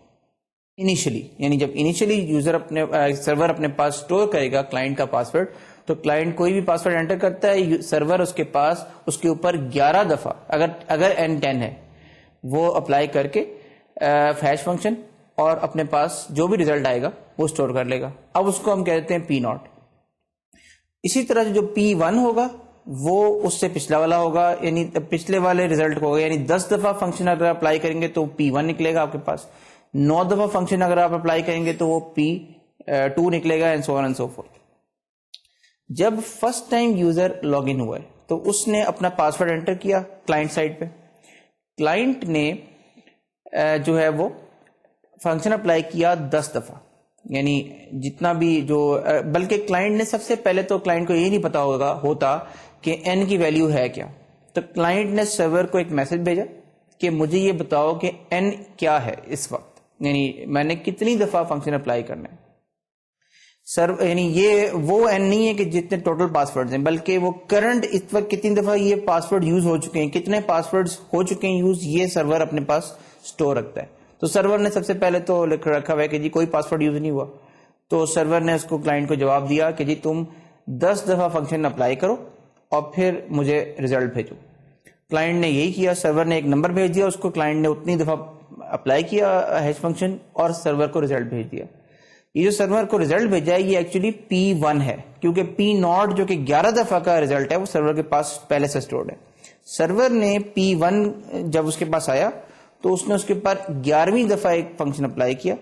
Speaker 1: initially. یعنی جب انیشلی یوزر اپنے سرور اپنے پاس اسٹور کرے گا کلائنٹ کا پاسورڈ, تو کلائنٹ کوئی بھی پاسورڈ انٹر کرتا ہے, سرور اس کے پاس اس کے اوپر 11 دفعہ اگر n 10 ہے وہ اپلائی کر کے ہیش فنکشن, اور اپنے پاس جو بھی ریزلٹ آئے گا وہ اسٹور کر لے گا. اب اس کو ہم کہتے ہیں P0. اسی طرح سے جو P1 ہوگا وہ اس سے پچھلا والا ہوگا, یعنی پچھلے والے ریزلٹ کو ہوگا, یعنی 10 دفعہ فنکشن اگر اپلائی کریں گے تو P1 نکلے گا آپ کے پاس, 9 دفعہ فنکشن اگر آپ اپلائی کریں گے تو وہ P2 نکلے گا, and so on and so forth. جب first time user log in ہوا ہے تو اس نے اپنا پاسورڈ انٹر کیا کلائنٹ سائڈ پہ, کلائنٹ نے جو ہے وہ فنکشن اپلائی کیا 10 دفعہ, یعنی جتنا بھی جو بلکہ کلائنٹ نے سب سے پہلے تو کلائنٹ کو یہ نہیں پتا ہوتا کہ n کی ویلیو ہے کیا. تو کلائنٹ نے سرور کو ایک میسج بھیجا کہ مجھے یہ بتاؤ کہ n کیا ہے اس وقت, یعنی میں نے کتنی دفعہ فنکشن اپلائی کرنا ہے. یعنی یہ وہ n نہیں ہے کہ جتنے ٹوٹل پاسورڈز ہیں, بلکہ وہ کرنٹ اس وقت کتنی دفعہ یہ پاسورڈ یوز ہو چکے ہیں, کتنے پاسورڈز ہو چکے ہیں یوز, یہ سرور اپنے پاس اسٹور رکھتا ہے. تو سرور نے سب سے پہلے تو لکھ رکھا ہوا ہے کہ جی کوئی پاسورڈ یوز نہیں ہوا. تو سرور نے اس کو کلائنٹ کو جواب دیا کہ جی تم 10 دفعہ فنکشن اپلائی کرو اور پھر مجھے ریزلٹ بھیجو. کلائنٹ نے یہی کیا, سرور نے ایک نمبر بھیج دیا اس کو, کلائنٹ نے اتنی دفعہ اپلائی کیا ہیش فنکشن اور سرور کو ریزلٹ بھیج دیا. یہ جو سرور کو ریزلٹ بھیجا ہے یہ ایکچولی P1 ہے, کیونکہ P0 جو کہ 11 دفعہ کا ریزلٹ ہے وہ سرور کے پاس پہلے سے اسٹورڈ ہے. سرور نے P1 جب اس کے پاس آیا تو اس نے اس کے اوپر 11ویں دفعہ ایک فنکشن اپلائی کیا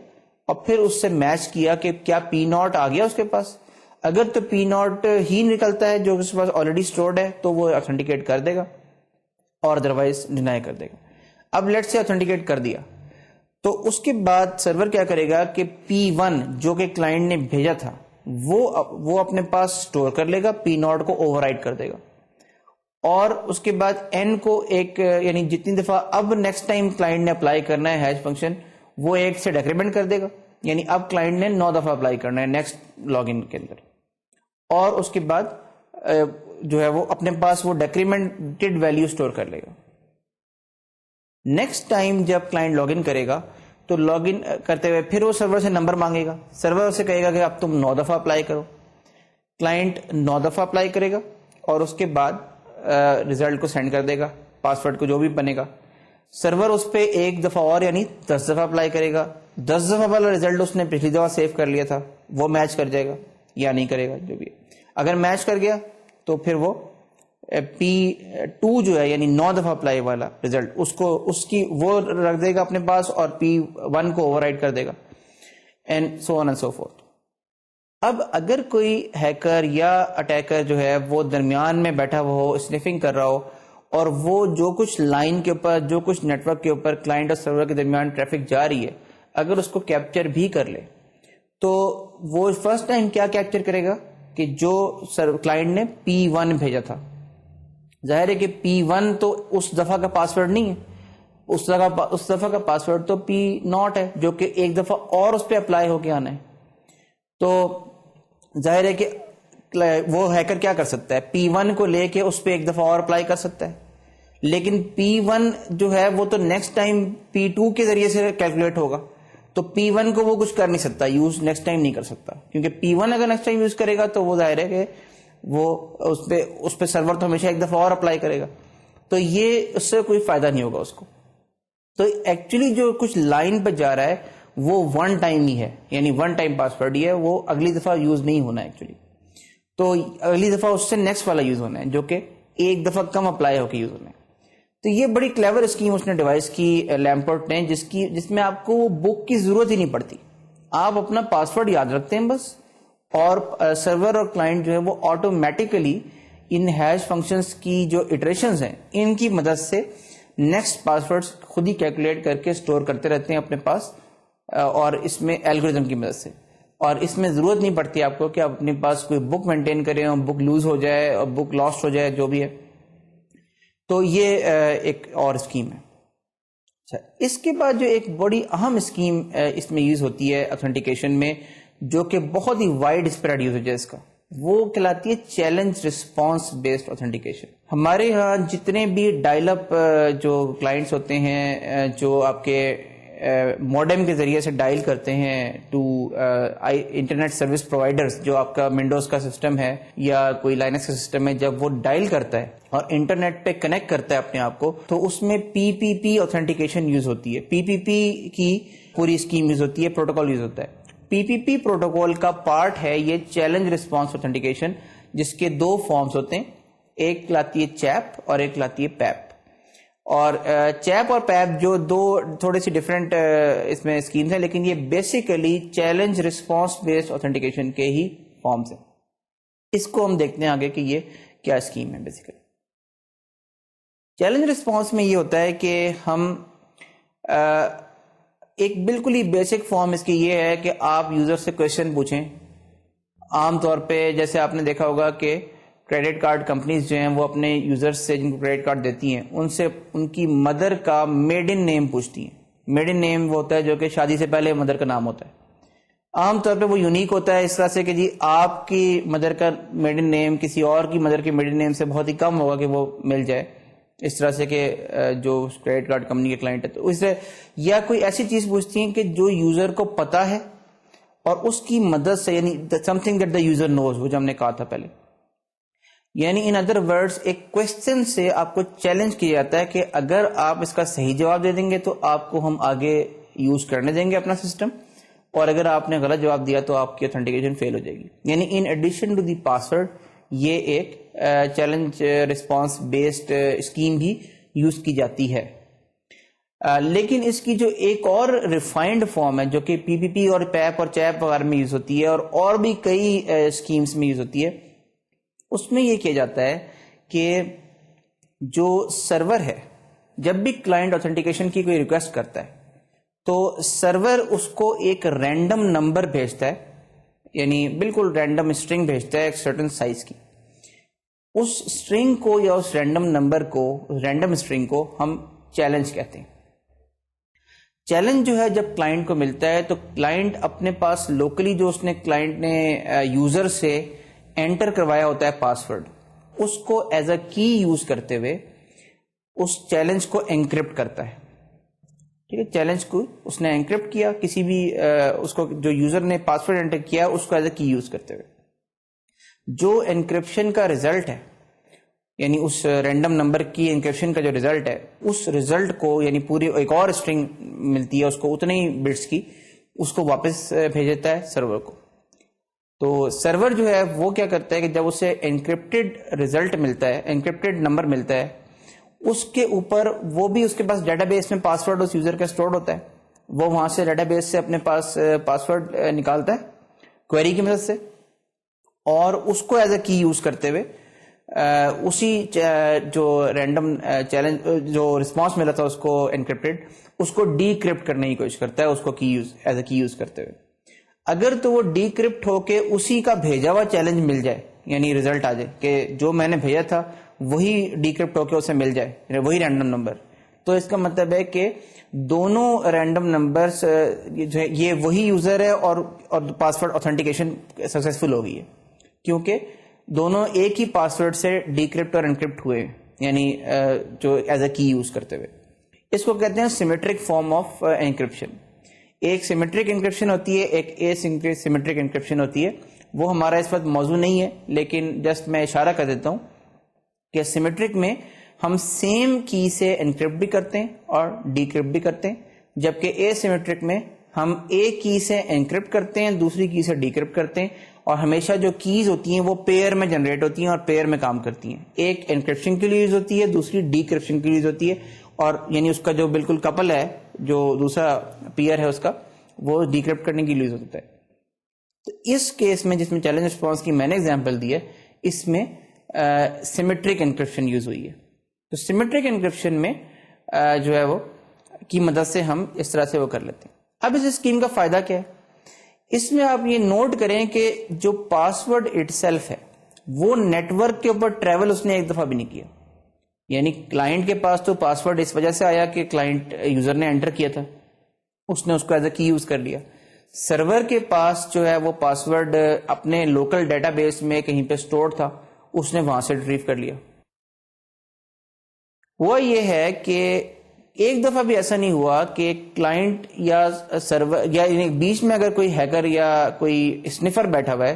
Speaker 1: اور پھر اس سے میچ کیا کہ کیا P0 آ گیا اس کے پاس. اگر تو P0 ہی نکلتا ہے جو اس کے پاس آلریڈی اسٹورڈ ہے تو وہ اتھینٹیکیٹ کر دے گا اور ادروائز ڈینائی کر دے گا. اب لیٹ سے اتھینٹیکیٹ کر دیا تو اس کے بعد سرور کیا کرے گا کہ P1 جو کہ کلائنٹ نے بھیجا تھا وہ اپنے پاس اسٹور کر لے گا, P0 کو اوور رائٹ کر دے گا اور اس کے بعد n کو ایک یعنی جتنی دفعہ اب نیکسٹ ٹائم کلائنٹ نے اپلائی کرنا ہے ہیش فنکشن وہ ایک سے ڈیکریمنٹ کر دے گا, یعنی اب کلائنٹ نے 9 دفعہ اپلائی کرنا ہے نیکسٹ لاگ ان کے اندر, اور اس کے بعد جو ہے وہ اپنے پاس وہ ڈیکریمنٹڈ ویلیو اسٹور کر لے گا. نیکسٹ ٹائم جب کلائنٹ لاگ ان کرے گا تو لاگ ان کرتے ہوئے پھر وہ سرور سے نمبر مانگے گا, سرور سے کہے گا کہ اب تم 9 دفعہ اپلائی کرو. کلائنٹ 9 دفعہ اپلائی کرے گا اور اس کے بعد ریزلٹ کو سینڈ کر دے گا, پاسورڈ کو جو بھی بنے گا. سرور اس پہ ایک دفعہ اور یعنی 10 دفعہ اپلائی کرے گا. 10 دفعہ والا ریزلٹ اس نے پچھلی دفعہ سیو کر لیا تھا وہ میچ کر جائے گا یا نہیں کرے گا جو بھی. اگر میچ کر گیا تو پھر وہ P2 جو ہے یعنی 9 دفعہ اپلائی والا ریزلٹ اس کی وہ رکھ دے گا اپنے پاس اور P1 کو اوور رائٹ کر دے گا and so on and so forth. اب اگر کوئی ہیکر یا اٹیکر جو ہے وہ درمیان میں بیٹھا ہوا ہو, اسنیفنگ کر رہا ہو اور وہ جو کچھ لائن کے اوپر جو کچھ نیٹ ورک کے اوپر کلائنٹ اور سرور کے درمیان ٹریفک جا رہی ہے اگر اس کو کیپچر بھی کر لے تو وہ فرسٹ ٹائم کیا کیپچر کرے گا کہ جو کلائنٹ نے P1 بھیجا تھا. ظاہر ہے کہ P1 تو اس دفعہ کا پاسورڈ نہیں ہے, اس دفعہ کا پاسورڈ تو P0 ہے جو کہ ایک دفعہ اور اس پہ اپلائی ہو کے آنا ہے. تو ظاہر ہے کہ وہ ہیکر کیا کر سکتا ہے, P1 کو لے کے اس پہ ایک دفعہ اور اپلائی کر سکتا ہے, لیکن P1 جو ہے وہ تو نیکسٹ ٹائم P2 کے ذریعے سے کیلکولیٹ ہوگا, تو P1 کو وہ کچھ کر نہیں سکتا, یوز نیکسٹ ٹائم نہیں کر سکتا, کیونکہ P1 اگر نیکسٹ ٹائم یوز کرے گا تو وہ ظاہر ہے کہ وہ اس پہ سرور تو ہمیشہ ایک دفعہ اور اپلائی کرے گا, تو یہ اس سے کوئی فائدہ نہیں ہوگا اس کو. تو ایکچولی جو کچھ لائن پہ جا رہا ہے وہ ون ٹائم ہی ہے, یعنی ون ٹائم پاسورڈ ہی ہے, وہ اگلی دفعہ یوز نہیں ہونا ایکچولی. تو اگلی دفعہ اس سے نیکسٹ والا یوز ہونا ہے جو کہ ایک دفعہ کم اپلائی ہو کے یوز ہونا ہے. تو یہ بڑی کلیور اسکیم اس نے ڈیوائس کی لیمپورٹ نے, جس میں آپ کو وہ بک کی ضرورت ہی نہیں پڑتی, آپ اپنا پاسورڈ یاد رکھتے ہیں بس, اور سرور اور کلائنٹ جو ہے وہ آٹومیٹیکلی ان ہیش فنکشنز کی جو اٹریشنز ہیں ان کی مدد سے نیکسٹ پاسورڈ خود ہی کیلکولیٹ کر کے اسٹور کرتے رہتے ہیں اپنے پاس, اور اس میں الگوریتم کی مدد سے, اور اس میں ضرورت نہیں پڑتی آپ کو کہ آپ اپنے پاس کوئی بک مینٹین کریں اور بک لوز ہو جائے اور بک لاسٹ ہو جائے جو بھی ہے. تو یہ ایک اور اسکیم ہے. اچھا, اس کے بعد جو ایک بڑی اہم اسکیم اس میں یوز ہوتی ہے اتھینٹیکیشن میں, جو کہ بہت ہی وائڈ اسپریڈ یوزیج ہے اس کا, وہ کہلاتی ہے چیلنج رسپانس بیسڈ اتھینٹیکیشن. ہمارے ہاں جتنے بھی ڈائل اپ جو کلائنٹس ہوتے ہیں جو آپ کے موڈم کے ذریعے سے ڈائل کرتے ہیں ٹو انٹرنیٹ سروس پرووائڈرز, جو آپ کا ونڈوز کا سسٹم ہے یا کوئی لائنکس کا سسٹم ہے, جب وہ ڈائل کرتا ہے اور انٹرنیٹ پہ کنیکٹ کرتا ہے اپنے آپ کو, تو اس میں PPP اتھینٹیکیشن یوز ہوتی ہے. PPP کی پوری اسکیم یوز ہوتی ہے, پروٹوکال یوز ہوتا ہے. PPP پروٹوکال کا پارٹ ہے یہ چیلنج رسپانس اتھینٹیکیشن, جس کے 2 فارمز ہوتے ہیں, ایک لاتی ہے چیپ اور ایک لاتی ہے پیپ. اور چیپ اور پیپ جو 2 تھوڑے سی ڈفرینٹ اس میں اسکیمز ہیں, لیکن یہ basically challenge response based authentication کے ہی فارمز ہیں. اس کو ہم دیکھتے ہیں آگے کہ یہ کیا اسکیم ہے. بیسیکلی چیلنج رسپانس میں یہ ہوتا ہے کہ ہم ایک بالکل ہی بیسک فارم اس کی یہ ہے کہ آپ یوزر سے کویشچن پوچھیں. عام طور پہ جیسے آپ نے دیکھا ہوگا کہ کریڈٹ کارڈ کمپنیز جو ہیں وہ اپنے یوزرز سے جن کو کریڈٹ کارڈ دیتی ہیں ان سے ان کی مدر کا میڈن نیم پوچھتی ہیں. میڈن نیم وہ ہوتا ہے جو کہ شادی سے پہلے مدر کا نام ہوتا ہے. عام طور پہ وہ یونیک ہوتا ہے اس طرح سے کہ جی آپ کی مدر کا میڈن نیم کسی اور کی مدر کے میڈن نیم سے بہت ہی کم ہوگا کہ وہ مل جائے. اس طرح سے کہ جو کریڈٹ کارڈ کمپنی کے کلائنٹ ہے تو اس سے یا کوئی ایسی چیز پوچھتی ہیں کہ جو یوزر کو پتا ہے اور اس کی مدد سے, یعنی something that the user knows, وہ جو ہم نے کہا تھا پہلے. یعنی ان ادر ورڈز ایک کوشچن سے آپ کو چیلنج کیا جاتا ہے کہ اگر آپ اس کا صحیح جواب دے دیں گے تو آپ کو ہم آگے یوز کرنے دیں گے اپنا سسٹم, اور اگر آپ نے غلط جواب دیا تو آپ کی اتھینٹیکیشن فیل ہو جائے گی. یعنی in addition to the password یہ ایک چیلنج رسپانس بیسڈ اسکیم بھی یوز کی جاتی ہے. لیکن اس کی جو ایک اور ریفائنڈ فارم ہے جو کہ پی پی پی اور پیپ اور چیپ وغیرہ میں یوز ہوتی ہے اور بھی کئی اسکیمز میں یوز ہوتی ہے, اس میں یہ کیا جاتا ہے کہ جو سرور ہے جب بھی کلائنٹ اوتھینٹیکیشن کی کوئی ریکویسٹ کرتا ہے تو سرور اس کو ایک رینڈم نمبر بھیجتا ہے, یعنی بالکل رینڈم اسٹرنگ بھیجتا ہے ایک سرٹن سائز کی. اس اسٹرنگ کو یا اس رینڈم نمبر کو, رینڈم اسٹرنگ کو ہم چیلنج کہتے ہیں. چیلنج جو ہے جب کلائنٹ کو ملتا ہے تو کلائنٹ اپنے پاس لوکلی جو اس نے کلائنٹ نے یوزر سے انٹر کروایا ہوتا ہے پاسورڈ, اس کو ایز اے کی یوز کرتے ہوئے اس چیلنج کو انکرپٹ کرتا ہے. ٹھیک ہے, چیلنج کو اس نے انکرپٹ کیا کسی بھی اس کو جو یوزر نے پاسورڈ انٹر کیا اس کو ایز اے کی یوز کرتے ہوئے. جو انکرپشن کا ریزلٹ ہے, یعنی اس رینڈم نمبر کی انکرپشن کا جو ریزلٹ ہے, اس ریزلٹ کو یعنی پوری ایک اور اسٹرنگ ملتی ہے اس کو اتنے ہی بٹس کی, اس کو واپس بھیج دیتا ہے سرور کو. تو سرور جو ہے وہ کیا کرتا ہے کہ جب اسے انکرپٹڈ ریزلٹ ملتا ہے, انکرپٹڈ نمبر ملتا ہے, اس کے اوپر وہ بھی اس کے پاس ڈیٹا بیس میں پاسورڈ اس یوزر کا اسٹورڈ ہوتا ہے, وہ وہاں سے ڈیٹا بیس سے اپنے پاس پاسورڈ نکالتا ہے کوئری کی مدد سے, اور اس کو ایز اے کی یوز کرتے ہوئے اسی جو رینڈم چیلنج جو رسپانس ملا تھا اس کو انکرپٹڈ, اس کو ڈی کرپٹ کرنے کی کوشش کرتا ہے اس کو کی یوز ایز اے کی یوز کرتے ہوئے. اگر تو وہ ڈی کرپٹ ہو کے اسی کا بھیجا ہوا چیلنج مل جائے, یعنی ریزلٹ آ جائے کہ جو میں نے بھیجا تھا وہی ڈی کرپٹ ہو کے اسے مل جائے, یعنی وہی رینڈم نمبر, تو اس کا مطلب ہے کہ دونوں رینڈم نمبرز جو ہے یہ وہی یوزر ہے اور پاسورڈ اوتھینٹیکیشن سکسیسفل ہو گئی ہے, کیونکہ دونوں ایک ہی پاسورڈ سے ڈی کرپٹ اور انکرپٹ ہوئے, یعنی جو ایز اے کی یوز کرتے ہوئے. اس کو کہتے ہیں سیمیٹرک فارم آف انکرپشن. ایک سیمیٹرک انکرپشن ہوتی ہے, ایک اے سیمیٹرک انکرپشن ہوتی ہے. وہ ہمارا اس وقت موضوع نہیں ہے, لیکن جسٹ میں اشارہ کر دیتا ہوں کہ سیمیٹرک میں ہم سیم کی سے انکرپٹ بھی کرتے ہیں اور ڈی کرپٹ بھی کرتے ہیں, جبکہ اے سیمیٹرک میں ہم ایک کی سے انکرپٹ کرتے ہیں, دوسری کی سے ڈی کرپٹ کرتے ہیں, اور ہمیشہ جو کیز ہوتی ہیں وہ پیئر میں جنریٹ ہوتی ہیں اور پیئر میں کام کرتی ہیں. ایک انکرپشن کے لیے یوز ہوتی ہے, دوسری ڈی کرپشن کے لیے یوز ہوتی ہے, اور یعنی اس کا جو بالکل کپل ہے, جو دوسرا پیئر ہے اس کا, وہ ڈی کرپٹ کرنے کے لیے یوز ہوتا ہے. تو اس کیس میں جس میں چیلنج رسپانس کی میں نے اگزامپل دی ہے, اس میں سیمیٹرک انکرپشن یوز ہوئی ہے. تو سیمیٹرک انکرپشن میں جو ہے وہ کی مدد سے ہم اس طرح سے وہ کر لیتے ہیں. اب اس اسکیم کا فائدہ کیا ہے؟ اس میں آپ یہ نوٹ کریں کہ جو پاسورڈ اٹ سیلف ہے وہ نیٹ ورک کے اوپر ٹریول اس نے ایک دفعہ بھی نہیں کیا. یعنی کلائنٹ کے پاس تو پاسورڈ اس وجہ سے آیا کہ کلائنٹ یوزر نے انٹر کیا تھا, اس نے اس کو ایز اے کی یوز کر لیا. سرور کے پاس جو ہے وہ پاسورڈ اپنے لوکل ڈیٹا بیس میں کہیں پہ اسٹور تھا, اس نے وہاں سے ریٹریو کر لیا. وہ یہ ہے کہ ایک دفعہ بھی ایسا نہیں ہوا کہ کلائنٹ یا سرور یا بیچ میں اگر کوئی ہیکر یا کوئی اسنیفر بیٹھا ہوا ہے,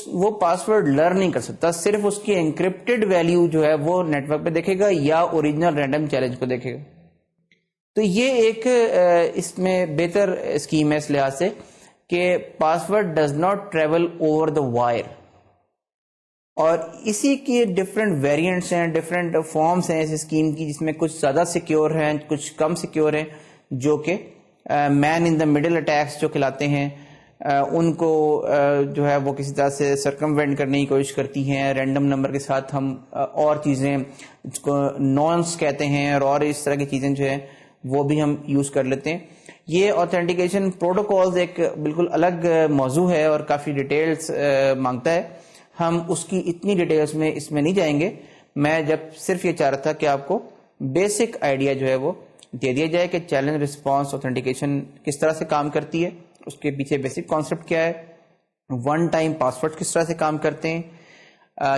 Speaker 1: وہ پاسورڈ لرن نہیں کر سکتا, صرف اس کی انکرپٹڈ ویلیو جو ہے وہ نیٹ ورک پہ دیکھے گا یا اوریجنل رینڈم چیلنج کو دیکھے گا. تو یہ ایک اس میں بہتر اسکیم ہے اس لحاظ سے کہ password does not travel over the wire. اور اسی کی ڈفرینٹ ویریئنٹس ہیں, ڈفرینٹ فارمس ہیں اس اسکیم کی, جس میں کچھ زیادہ سیکیور ہیں, کچھ کم سیکیور ہیں, جو کہ مین ان دا مڈل اٹیکس جو کہلاتے ہیں, ان کو جو ہے وہ کسی طرح سے سرکموینٹ کرنے کی کوشش کرتی ہیں. رینڈم نمبر کے ساتھ ہم اور چیزیں جس کو نونس کہتے ہیں اور اس طرح کی چیزیں جو ہیں وہ بھی ہم یوز کر لیتے ہیں. یہ آتھینٹیکیشن پروٹوکالز ایک بالکل الگ موضوع ہے اور کافی ڈیٹیلز مانگتا ہے. ہم اس کی اتنی ڈیٹیلز میں اس میں نہیں جائیں گے. میں جب صرف یہ چاہ رہا تھا کہ آپ کو بیسک آئیڈیا جو ہے وہ دے دیا جائے کہ چیلنج رسپانس آتھینٹیکیشن کس طرح سے کام کرتی ہے, اس کے پیچھے بیسک کانسیپٹ کیا ہے, ون ٹائم پاسورڈ کس طرح سے کام کرتے ہیں,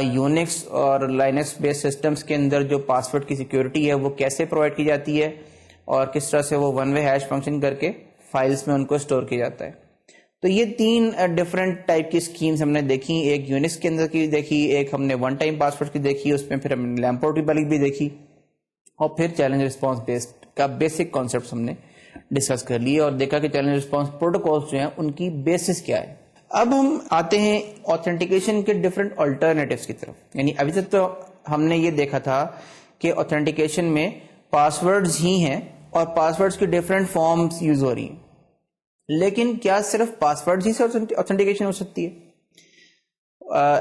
Speaker 1: یونکس اور لائنکس بیس سسٹمز کے اندر جو پاسورڈ کی سیکیورٹی ہے وہ کیسے پرووائڈ کی جاتی ہے, اور کس طرح سے وہ ون وے ہیش فنکشن کر کے فائلز میں ان کو اسٹور کیا جاتا ہے. تو یہ 3 ڈفرینٹ ٹائپ کی اسکیمز ہم نے دیکھی. ایک یونکس کے اندر کی دیکھی, ایک ہم نے ون ٹائم پاسورڈ کی دیکھی, اس میں پھر ہم نے لیمپ پورٹیبل بھی دیکھی, اور پھر چیلنج رسپانس بیسڈ کا بیسک کانسیپٹس ہم نے ڈسکس کر لیے اور دیکھا کہ چیلنج رسپانس پروٹوکالز جو ہیں ان کی بیسس کیا ہے. اب ہم آتے ہیں آتھینٹیکیشن کے ڈفرینٹ آلٹرنیٹیوز کی طرف. یعنی ابھی تک تو ہم نے یہ دیکھا تھا کہ آتھینٹیکیشن میں پاسورڈز ہی ہیں اور پاسورڈز کی ڈفرینٹ فارمز یوز ہو رہی ہیں, لیکن کیا صرف پاسورڈز ہی سے آتھینٹیکیشن ہو سکتی ہے؟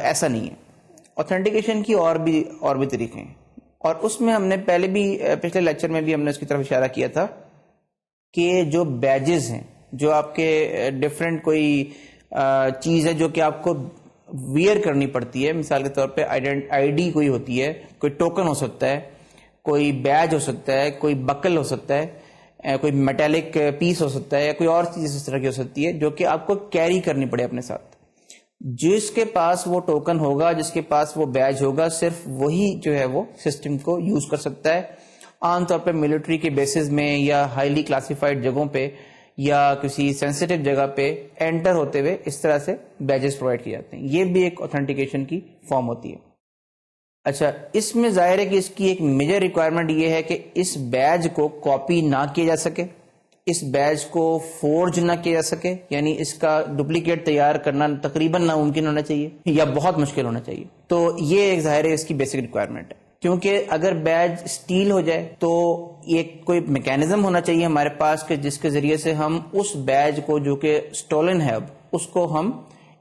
Speaker 1: ایسا نہیں ہے. آتھینٹیکیشن کی اور بھی طریقے ہیں, اور اس میں ہم نے پہلے بھی پچھلے لیکچر میں بھی ہم نے اس کی طرف اشارہ کیا تھا کہ جو بیجز ہیں, جو آپ کے ڈفرینٹ کوئی چیز ہے جو کہ آپ کو ویئر کرنی پڑتی ہے. مثال کے طور پہ آئی ڈی کوئی ہوتی ہے, کوئی ٹوکن ہو سکتا ہے, کوئی بیج ہو سکتا ہے, کوئی بکل ہو سکتا ہے, کوئی میٹالک پیس ہو سکتا ہے, یا کوئی اور چیز اس طرح کی ہو سکتی ہے جو کہ آپ کو کیری کرنی پڑے اپنے ساتھ. جس کے پاس وہ ٹوکن ہوگا, جس کے پاس وہ بیج ہوگا, صرف وہی جو ہے وہ سسٹم کو یوز کر سکتا ہے. عام طور پہ ملٹری کے بیسز میں یا ہائیلی کلاسیفائڈ جگہوں پہ یا کسی سینسیٹیو جگہ پہ انٹر ہوتے ہوئے اس طرح سے بیجز پرووائڈ کیے جاتے ہیں. یہ بھی ایک آتھینٹیکیشن کی فارم ہوتی ہے. اچھا, اس میں ظاہر ہے کہ اس کی ایک میجر ریکوائرمنٹ یہ ہے کہ اس بیج کو کاپی نہ کیا جا سکے, اس بیج کو فورج نہ کیا جا سکے, یعنی اس کا ڈپلیکیٹ تیار کرنا تقریباً ناممکن ہونا چاہیے یا بہت مشکل ہونا چاہیے. تو یہ ایک ظاہر ہے اس کی بیسک ریکوائرمنٹ ہے, کیونکہ اگر بیج اسٹیل ہو جائے تو ایک کوئی میکینزم ہونا چاہیے ہمارے پاس کہ جس کے ذریعے سے ہم اس بیج کو جو کہ اسٹولن ہے اس کو ہم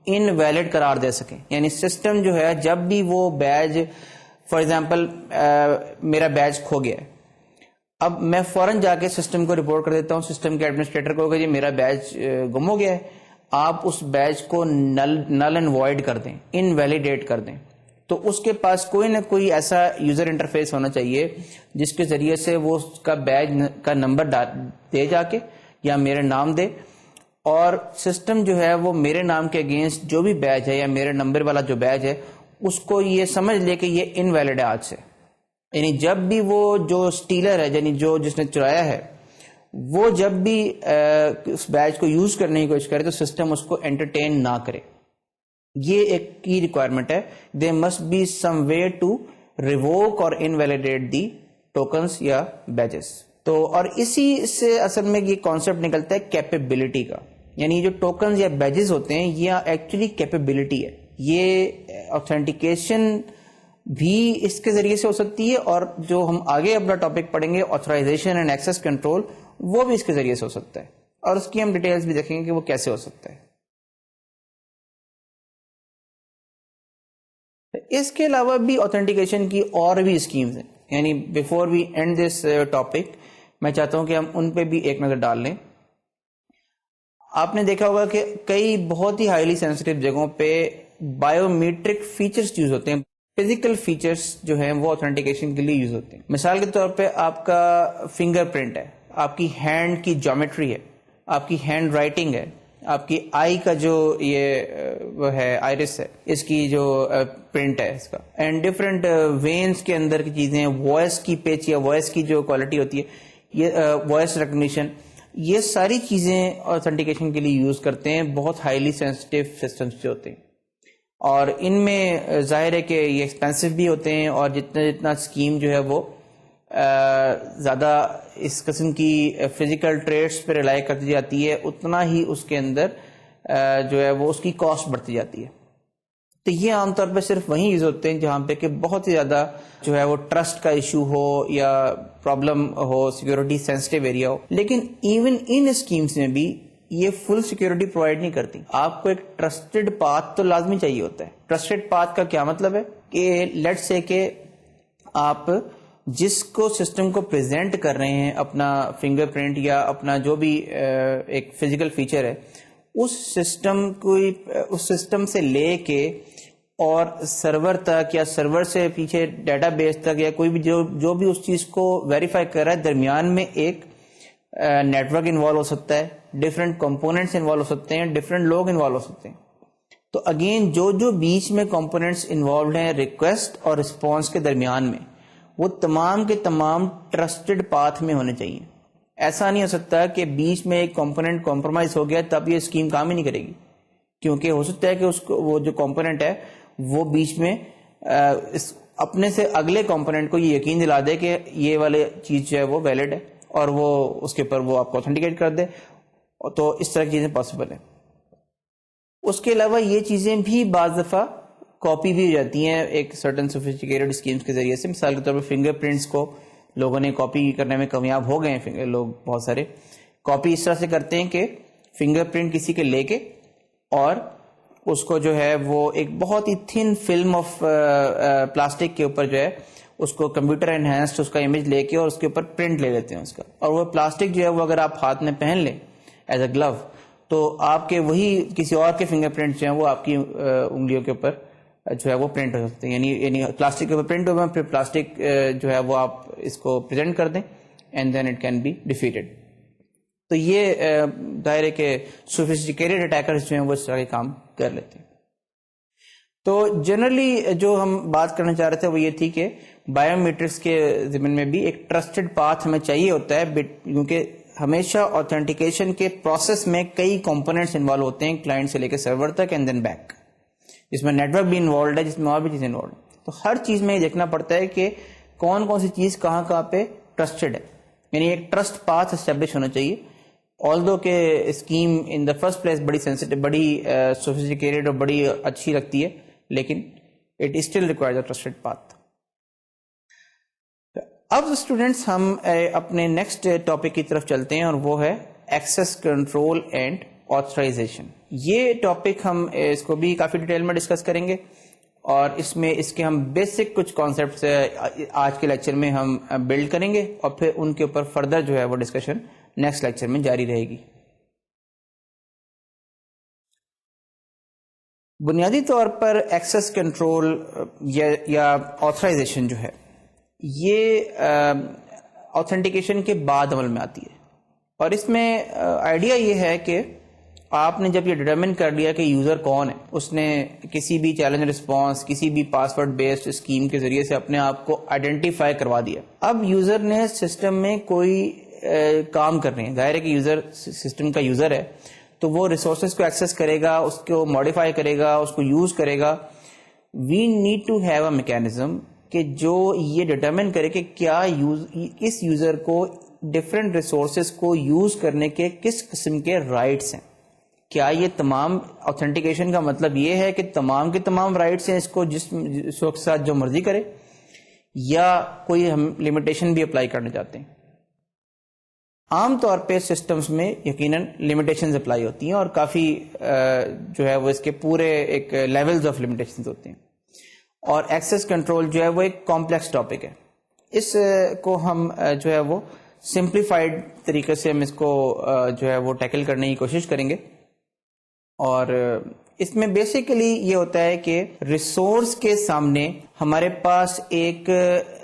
Speaker 1: انویلڈ قرار دے سکیں. یعنی سسٹم جو ہے جب بھی وہ بیج, فار ایگزامپل میرا بیج کھو گیا ہے, اب میں فوراً جا کے سسٹم کو رپورٹ کر دیتا ہوں, سسٹم کے ایڈمنسٹریٹر کو کہ جی میرا بیج گم ہو گیا ہے, آپ اس بیج کو نل اینڈ وائڈ کر دیں, انویلیڈیٹ کر دیں. تو اس کے پاس کوئی نہ کوئی ایسا یوزر انٹرفیس ہونا چاہیے جس کے ذریعے سے وہ اس کا بیج کا نمبر دے جا کے یا میرے نام دے, اور سسٹم جو ہے وہ میرے نام کے اگینسٹ جو بھی بیج ہے یا میرے نمبر والا جو بیج ہے اس کو یہ سمجھ لے کہ یہ انویلڈ ہے آج سے. یعنی جب بھی وہ جو اسٹیلر ہے, یعنی جو جس نے چرایا ہے, وہ جب بھی اس بیج کو یوز کرنے کی کوشش کرے تو سسٹم اس کو انٹرٹین نہ کرے. یہ ایک کی ریکوائرمنٹ ہے. They must be some way to revoke اور انویلیڈیٹ دی ٹوکنس یا بیجز. تو اور اسی سے اصل میں یہ کانسیپٹ نکلتا ہے کیپیبلٹی کا. یعنی جو ٹوکنز یا بیجز ہوتے ہیں یہ ایکچولی کیپیبلٹی ہے. یہ آتھینٹیکیشن بھی اس کے ذریعے سے ہو سکتی ہے, اور جو ہم آگے اپنا ٹاپک پڑھیں گے آتھرائزیشن اینڈ ایکسیس کنٹرول, وہ بھی اس کے ذریعے سے ہو سکتا ہے, اور اس کی ہم ڈیٹیلز بھی دیکھیں گے کہ وہ کیسے ہو سکتا ہے. اس کے علاوہ بھی آتھینٹیکیشن کی اور بھی اسکیمز ہیں. یعنی before we end this topic میں چاہتا ہوں کہ ہم ان پہ بھی ایک نظر ڈال لیں. آپ نے دیکھا ہوگا کہ کئی بہت ہی ہائیلی سینسیٹیو جگہوں پہ بایو میٹرک فیچرز یوز ہوتے ہیں. فزیکل فیچرز جو ہیں وہ آتھینٹیکیشن کے لیے یوز ہوتے ہیں. مثال کے طور پہ آپ کا فنگر پرنٹ ہے, آپ کی ہینڈ کی جیومیٹری ہے, آپ کی ہینڈ رائٹنگ ہے, آپ کی آئی کا جو یہ وہ ہے آئرس ہے, اس کی جو پرنٹ ہے اس کا, اینڈ ڈفرینٹ وینس کے اندر کی چیزیں, وائس کی پیچ یا وائس کی جو کوالٹی ہوتی ہے, یہ وائس ریکگنیشن, یہ ساری چیزیں آتھینٹیکیشن کے لیے یوز کرتے ہیں بہت ہائیلی سینسٹیو سسٹمز جو ہوتے ہیں. اور ان میں ظاہر ہے کہ یہ ایکسپینسو بھی ہوتے ہیں, اور جتنا اسکیم جو ہے وہ زیادہ اس قسم کی فزیکل ٹریٹس پہ ریلائی کرتی جاتی ہے, اتنا ہی اس کے اندر جو ہے وہ اس کی کاسٹ بڑھتی جاتی ہے. تو یہ عام طور پہ صرف وہیں یوز ہوتے ہیں جہاں پہ کہ بہت ہی زیادہ جو ہے وہ ٹرسٹ کا ایشو ہو یا پرابلم ہو, سیکورٹی سینسٹیو ایریا ہو. لیکن ایون ان اسکیمس میں بھی یہ فل سیکورٹی پرووائڈ نہیں کرتی. آپ کو ایک ٹرسٹڈ پاتھ تو لازمی چاہیے ہوتا ہے. ٹرسٹڈ پاتھ کا کیا مطلب ہے کہ لیٹس سے کہ آپ جس کو سسٹم کو پریزنٹ کر رہے ہیں اپنا فنگر پرنٹ یا اپنا جو بھی ایک فزیکل فیچر ہے، اس سسٹم سے لے کے اور سرور تک یا سرور سے پیچھے ڈیٹا بیس تک یا کوئی بھی جو بھی اس چیز کو ویریفائی کر رہا ہے، درمیان میں ایک نیٹ ورک انوالو ہو سکتا ہے، ڈفرینٹ کمپوننٹس انوالو ہو سکتے ہیں، ڈفرینٹ لوگ انوالو ہو سکتے ہیں. تو اگین جو بیچ میں کمپوننٹس انوالوڈ ہیں ریکویسٹ اور رسپانس کے درمیان میں، وہ تمام کے تمام ٹرسٹڈ پاتھ میں ہونے چاہیے. ایسا نہیں ہو سکتا کہ بیچ میں ایک کمپوننٹ کمپرومائز ہو گیا تب یہ اسکیم کام ہی نہیں کرے گی، کیونکہ ہو سکتا ہے کہ اس کو وہ جو کمپوننٹ ہے وہ بیچ میں اپنے سے اگلے کمپوننٹ کو یہ یقین دلا دے کہ یہ والی چیز جو ہے وہ ویلڈ ہے اور وہ اس کے اوپر وہ آپ کو اوتھینٹیکیٹ کر دے. تو اس طرح کی چیزیں پاسبل ہیں. اس کے علاوہ یہ چیزیں بھی بعض دفعہ کاپی بھی ہو جاتی ہیں ایک سرٹن سوفسٹیکیٹڈ اسکیمز کے ذریعے سے. مثال کے طور پر فنگر پرنٹس کو لوگوں نے کاپی کرنے میں کامیاب ہو گئے ہیں. لوگ بہت سارے کاپی اس طرح سے کرتے ہیں کہ فنگر پرنٹ کسی کے لے کے اور اس کو جو ہے وہ ایک بہت ہی تھن فلم آف پلاسٹک کے اوپر جو ہے اس کو کمپیوٹر انہینسڈ اس کا امیج لے کے اور اس کے اوپر پرنٹ لے لیتے ہیں اس کا. اور وہ پلاسٹک جو ہے وہ اگر آپ ہاتھ میں پہن لیں ایز اے گلو تو آپ کے وہی کسی اور کے فنگر پرنٹ جو ہیں وہ آپ کی انگلیوں کے اوپر جو ہے وہ پرنٹ ہو سکتے ہیں. یعنی پلاسٹک کے اوپر پرنٹ ہوگا، پھر پلاسٹک جو ہے وہ آپ اس کو پریزنٹ کر دیں and then it can be defeated. تو یہ ظاہر ہے کہ سوفسٹیکیٹڈ اٹیکرز جو ہیں وہ اس طرح کے کام کر لیتے ہیں. تو جنرلی جو ہم بات کرنا چاہ رہے تھے وہ یہ تھی کہ بایو میٹرکس کے ضمن میں بھی ایک ٹرسٹڈ پاتھ ہمیں چاہیے ہوتا ہے، کیونکہ ہمیشہ آتھینٹیکیشن کے پروسیس میں کئی کمپوننٹس انوالو ہوتے ہیں، کلائنٹ سے لے کے سرور تک اینڈ دین بیک، جس میں نیٹ ورک بھی انوالوڈ ہے، جس میں اور بھی چیزیں انوالوڈ ہیں. تو ہر چیز میں یہ دیکھنا پڑتا ہے کہ کون کون سی چیز کہاں پہ ٹرسٹڈ ہے. یعنی ایک ٹرسٹ پاتھ اسٹیبلش ہونا چاہیے. آلدو کہ scheme in the first place بڑی سینسٹیو، بڑی سوفسٹیکیٹڈ اور بڑی اچھی لگتی ہے، لیکن it still requires a trusted path. اب اسٹوڈینٹس ہم اپنے نیکسٹ ٹاپک کی طرف چلتے ہیں اور وہ ہے ایکسیس کنٹرول اینڈ آتھرائزیشن. یہ ٹاپک ہم اس کو بھی کافی ڈیٹیل میں ڈسکس کریں گے اور اس کے ہم بیسک کچھ کانسیپٹس آج کے لیکچر میں ہم بلڈ کریں گے اور پھر ان کے اوپر فردر جو ہے وہ ڈسکشن نیکسٹ لیکچر میں جاری رہے گی. بنیادی طور پر ایکسیس کنٹرول یا آتھرائزیشن جو ہے یہ آتھینٹیکیشن کے بعد عمل میں آتی ہے. اور اس میں آئیڈیا یہ ہے کہ آپ نے جب یہ ڈیٹرمن کر لیا کہ یوزر کون ہے، اس نے کسی بھی چیلنج رسپانس، کسی بھی پاسورڈ بیسڈ اسکیم کے ذریعے سے اپنے آپ کو آئیڈینٹیفائی کروا دیا. اب یوزر نے سسٹم میں کوئی کام کرنے ہیں، ظاہر ہے کہ یوزر سسٹم کا یوزر ہے تو وہ ریسورسز کو ایکسیس کرے گا، اس کو ماڈیفائی کرے گا، اس کو یوز کرے گا. We need to have a mechanism کہ جو یہ ڈٹرمن کرے کہ کیا اس یوزر کو ڈفرینٹ ریسورسز کو یوز کرنے کے کس قسم کے رائٹس ہیں. کیا یہ تمام آتھینٹیکیشن کا مطلب یہ ہے کہ تمام کے تمام رائٹس ہیں، اس کو جس وقت ساتھ جو مرضی کرے، یا کوئی ہم لمیٹیشن بھی اپلائی کرنا چاہتے ہیں. عام طور پہ سسٹمز میں یقیناً لمیٹیشنز اپلائی ہوتی ہیں اور کافی جو ہے وہ اس کے پورے ایک لیولز آف لمیٹیشنز ہوتے ہیں. اور ایکسیس کنٹرول جو ہے وہ ایک کمپلیکس ٹاپک ہے. اس کو ہم جو ہے وہ سمپلیفائڈ طریقے سے ہم اس کو جو ہے وہ ٹیکل کرنے کی کوشش کریں گے. اور اس میں بیسیکلی یہ ہوتا ہے کہ ریسورس کے سامنے ہمارے پاس ایک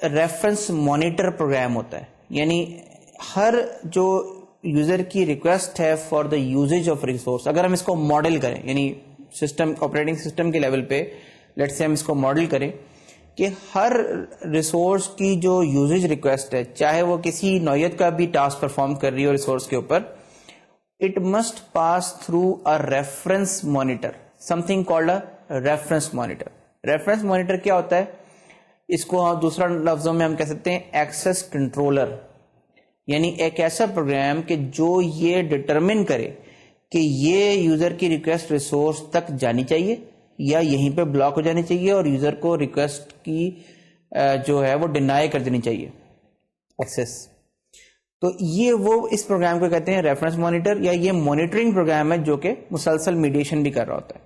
Speaker 1: ریفرنس مانیٹر پروگرام ہوتا ہے. یعنی ہر جو یوزر کی ریکویسٹ ہے for the usage of resource, اگر ہم اس کو ماڈل کریں، یعنی سسٹم آپریٹنگ سسٹم کے لیول پہ لیٹ سے ہم اس کو ماڈل کریں کہ ہر ریسورس کی جو یوزیج ریکویسٹ ہے، چاہے وہ کسی نوعیت کا بھی ٹاسک پرفارم کر رہی ہو ریسورس کے اوپر، it must pass through a reference monitor, something called a reference monitor. reference monitor کیا ہوتا ہے؟ اس کو دوسرا لفظوں میں ہم کہہ سکتے ہیں ایکسیس کنٹرولر. یعنی ایک ایسا پروگرام کہ جو یہ ڈٹرمن کرے کہ یہ یوزر کی ریکویسٹ ریسورس تک جانی چاہیے یا یہیں پہ بلاک ہو جانی چاہیے اور یوزر کو ریکویسٹ کی جو ہے وہ ڈینائی کر دینی چاہیے ایکسیس. تو یہ وہ اس پروگرام کو کہتے ہیں ریفرنس مانیٹر، یا یہ مانیٹرنگ پروگرام ہے جو کہ مسلسل میڈیشن بھی کر رہا ہوتا ہے.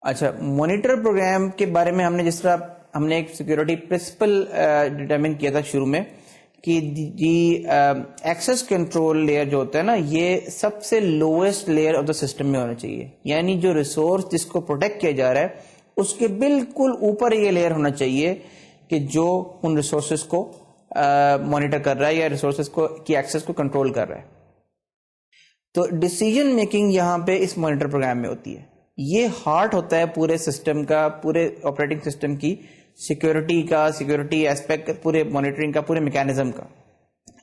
Speaker 1: اچھا، مانیٹر پروگرام کے بارے میں ہم نے جس طرح ہم نے ایک سیکورٹی پرنسپل ڈٹرمن کیا تھا شروع میں کہ جی ایکسیس کنٹرول لیئر جو ہوتا ہے نا یہ سب سے lowest layer of the system میں ہونا چاہیے. یعنی جو ریسورس جس کو پروٹیکٹ کیا جا رہا ہے اس کے بالکل اوپر یہ لیئر ہونا چاہیے کہ جو ان ریسورسز کو مانیٹر کر رہا ہے یا ریسورسز کو کی ایکسیس کو کنٹرول کر رہا ہے. تو ڈیسیجن میکنگ یہاں پہ اس مانیٹر پروگرام میں ہوتی ہے. یہ ہارٹ ہوتا ہے پورے سسٹم کا, پورے آپریٹنگ سسٹم کی سیکورٹی کا, سیکورٹی ایسپیکٹ, پورے مانیٹرنگ کا, پورے میکینزم کا.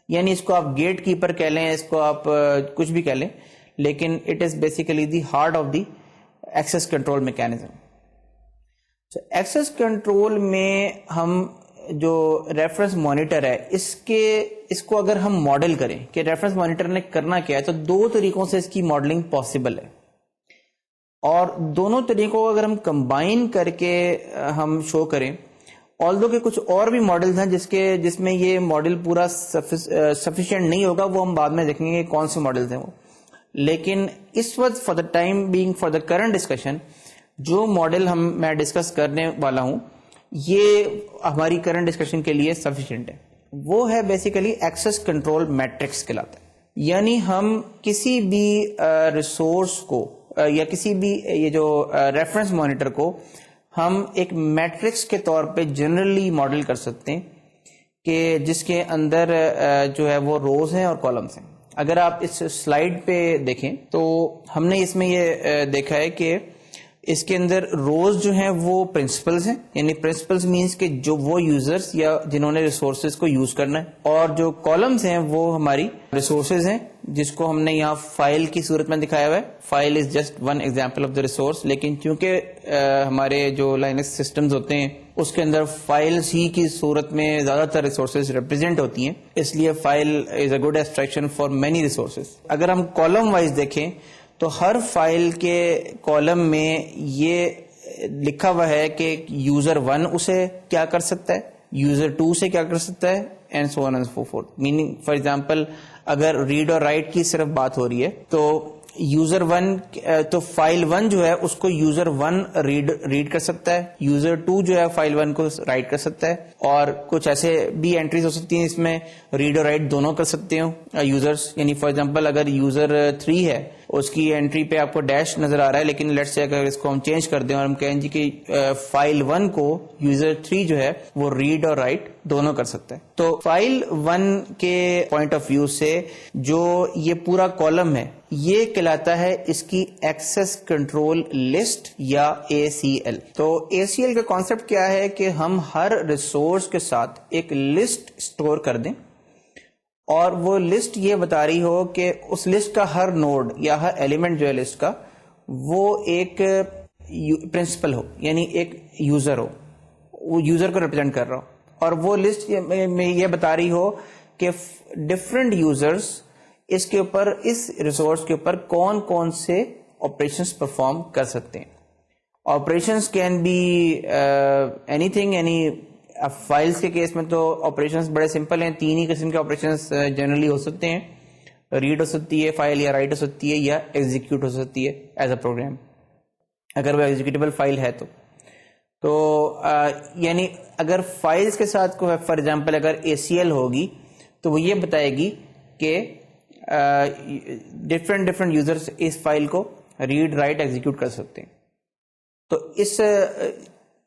Speaker 1: یعنی اس کو آپ گیٹ کیپر کہہ لیں, اس کو آپ کچھ بھی کہہ لیں, لیکن it is basically the heart of the access control mechanism. Access control میں ہم جو ریفرنس مانیٹر ہے اس کو اگر ہم ماڈل کریں کہ ریفرنس مانیٹر نے کرنا کیا ہے, تو دو طریقوں سے اس کی ماڈلنگ پاسبل ہے. اور دونوں طریقوں کو اگر ہم کمبائن کر کے ہم شو کریں, آلدو کہ کچھ اور بھی ماڈلز ہیں جس میں یہ ماڈل پورا سفیشینٹ نہیں ہوگا, وہ ہم بعد میں دیکھیں گے کون سے ماڈلز ہیں وہ. لیکن اس وقت for the time being, for the current discussion, جو ماڈل میں ڈسکس کرنے والا ہوں یہ ہماری کرنٹ ڈسکشن کے لیے سفیشینٹ ہے. وہ ہے بیسیکلی ایکسیس کنٹرول میٹرکس کہلاتا ہے. یعنی ہم کسی بھی ریسورس کو یا کسی بھی یہ جو ریفرنس مانیٹر کو ہم ایک میٹرکس کے طور پہ جنرلی ماڈل کر سکتے ہیں کہ جس کے اندر جو ہے وہ روز ہیں اور کالمس ہیں. اگر آپ اس سلائیڈ پہ دیکھیں تو ہم نے اس میں یہ دیکھا ہے کہ اس کے اندر روز جو ہیں وہ پرنسپلز ہیں, یعنی پرنسپلز مینس کہ جو وہ یوزرز یا جنہوں نے ریسورسز کو یوز کرنا ہے, اور جو کالمز ہیں وہ ہماری ریسورسز ہیں جس کو ہم نے یہاں فائل کی صورت میں دکھایا ہوا ہے. File is just one example of the resource, لیکن چونکہ ہمارے جو لائنکس سسٹمز ہوتے ہیں اس کے اندر فائلز ہی کی صورت میں زیادہ تر ریسورسز ریپرزینٹ ہوتی ہیں, اس لیے file is a good abstraction for many resources. اگر ہم کالم وائز دیکھیں تو ہر فائل کے کالم میں یہ لکھا ہوا ہے کہ یوزر 1 اسے کیا کر سکتا ہے, یوزر 2 سے کیا کر سکتا ہے, and so on and so fourth. Meaning for example اگر ریڈ اور رائٹ کی صرف بات ہو رہی ہے تو یوزر 1 تو فائل 1 جو ہے اس کو یوزر 1 ریڈ کر سکتا ہے, یوزر 2 جو ہے فائل 1 کو رائٹ کر سکتا ہے, اور کچھ ایسے بھی انٹریز ہو سکتی ہیں اس میں ریڈ اور رائٹ دونوں کر سکتے ہوں یوزرز. یعنی فار ایگزامپل اگر یوزر 3 ہے اس کی انٹری پہ آپ کو ڈیش نظر آ رہا ہے, لیکن لیٹس سے اگر اس کو ہم چینج کر دیں اور ہم کہیں جی کہ فائل 1 کو یوزر 3 جو ہے وہ ریڈ اور رائٹ دونوں کر سکتا ہے. تو فائل 1 کے پوائنٹ آف ویو سے جو یہ پورا کالم ہے یہ کہلاتا ہے اس کی ایکسیس کنٹرول لسٹ یا ACL. تو ACL کا کانسیپٹ کیا ہے کہ ہم ہر ریسورس کے ساتھ ایک لسٹ اسٹور کر دیں, اور وہ لسٹ یہ بتا رہی ہو کہ اس لسٹ کا ہر نوڈ یا ہر ایلیمنٹ جو ہے لسٹ کا وہ ایک پرنسپل ہو, یعنی ایک یوزر ہو, وہ یوزر کو ریپرزینٹ کر رہا ہو, اور وہ لسٹ میں یہ بتا رہی ہو کہ ڈفرینٹ یوزرز اس کے اوپر, اس ریسورس کے اوپر کون کون سے آپریشنز پرفارم کر سکتے ہیں. آپریشنز کین بی اینی تھنگ, یعنی فائلز کے کیس میں تو آپریشنز بڑے سمپل ہیں, 3 ہی قسم کے آپریشنز جنرلی ہو سکتے ہیں, ریڈ ہو سکتی ہے فائل, یا رائٹ ہو سکتی ہے, یا ایگزیکیوٹ ہو سکتی ہے ایز اے پروگرام اگر وہ ایگزیکیوٹیبل فائل ہے تو یعنی اگر فائلز کے ساتھ کوئی فار ایگزامپل اگر ACL ہوگی تو وہ یہ بتائے گی کہ ڈفرینٹ یوزرز اس فائل کو ریڈ رائٹ ایگزیکیوٹ کر سکتے ہیں. تو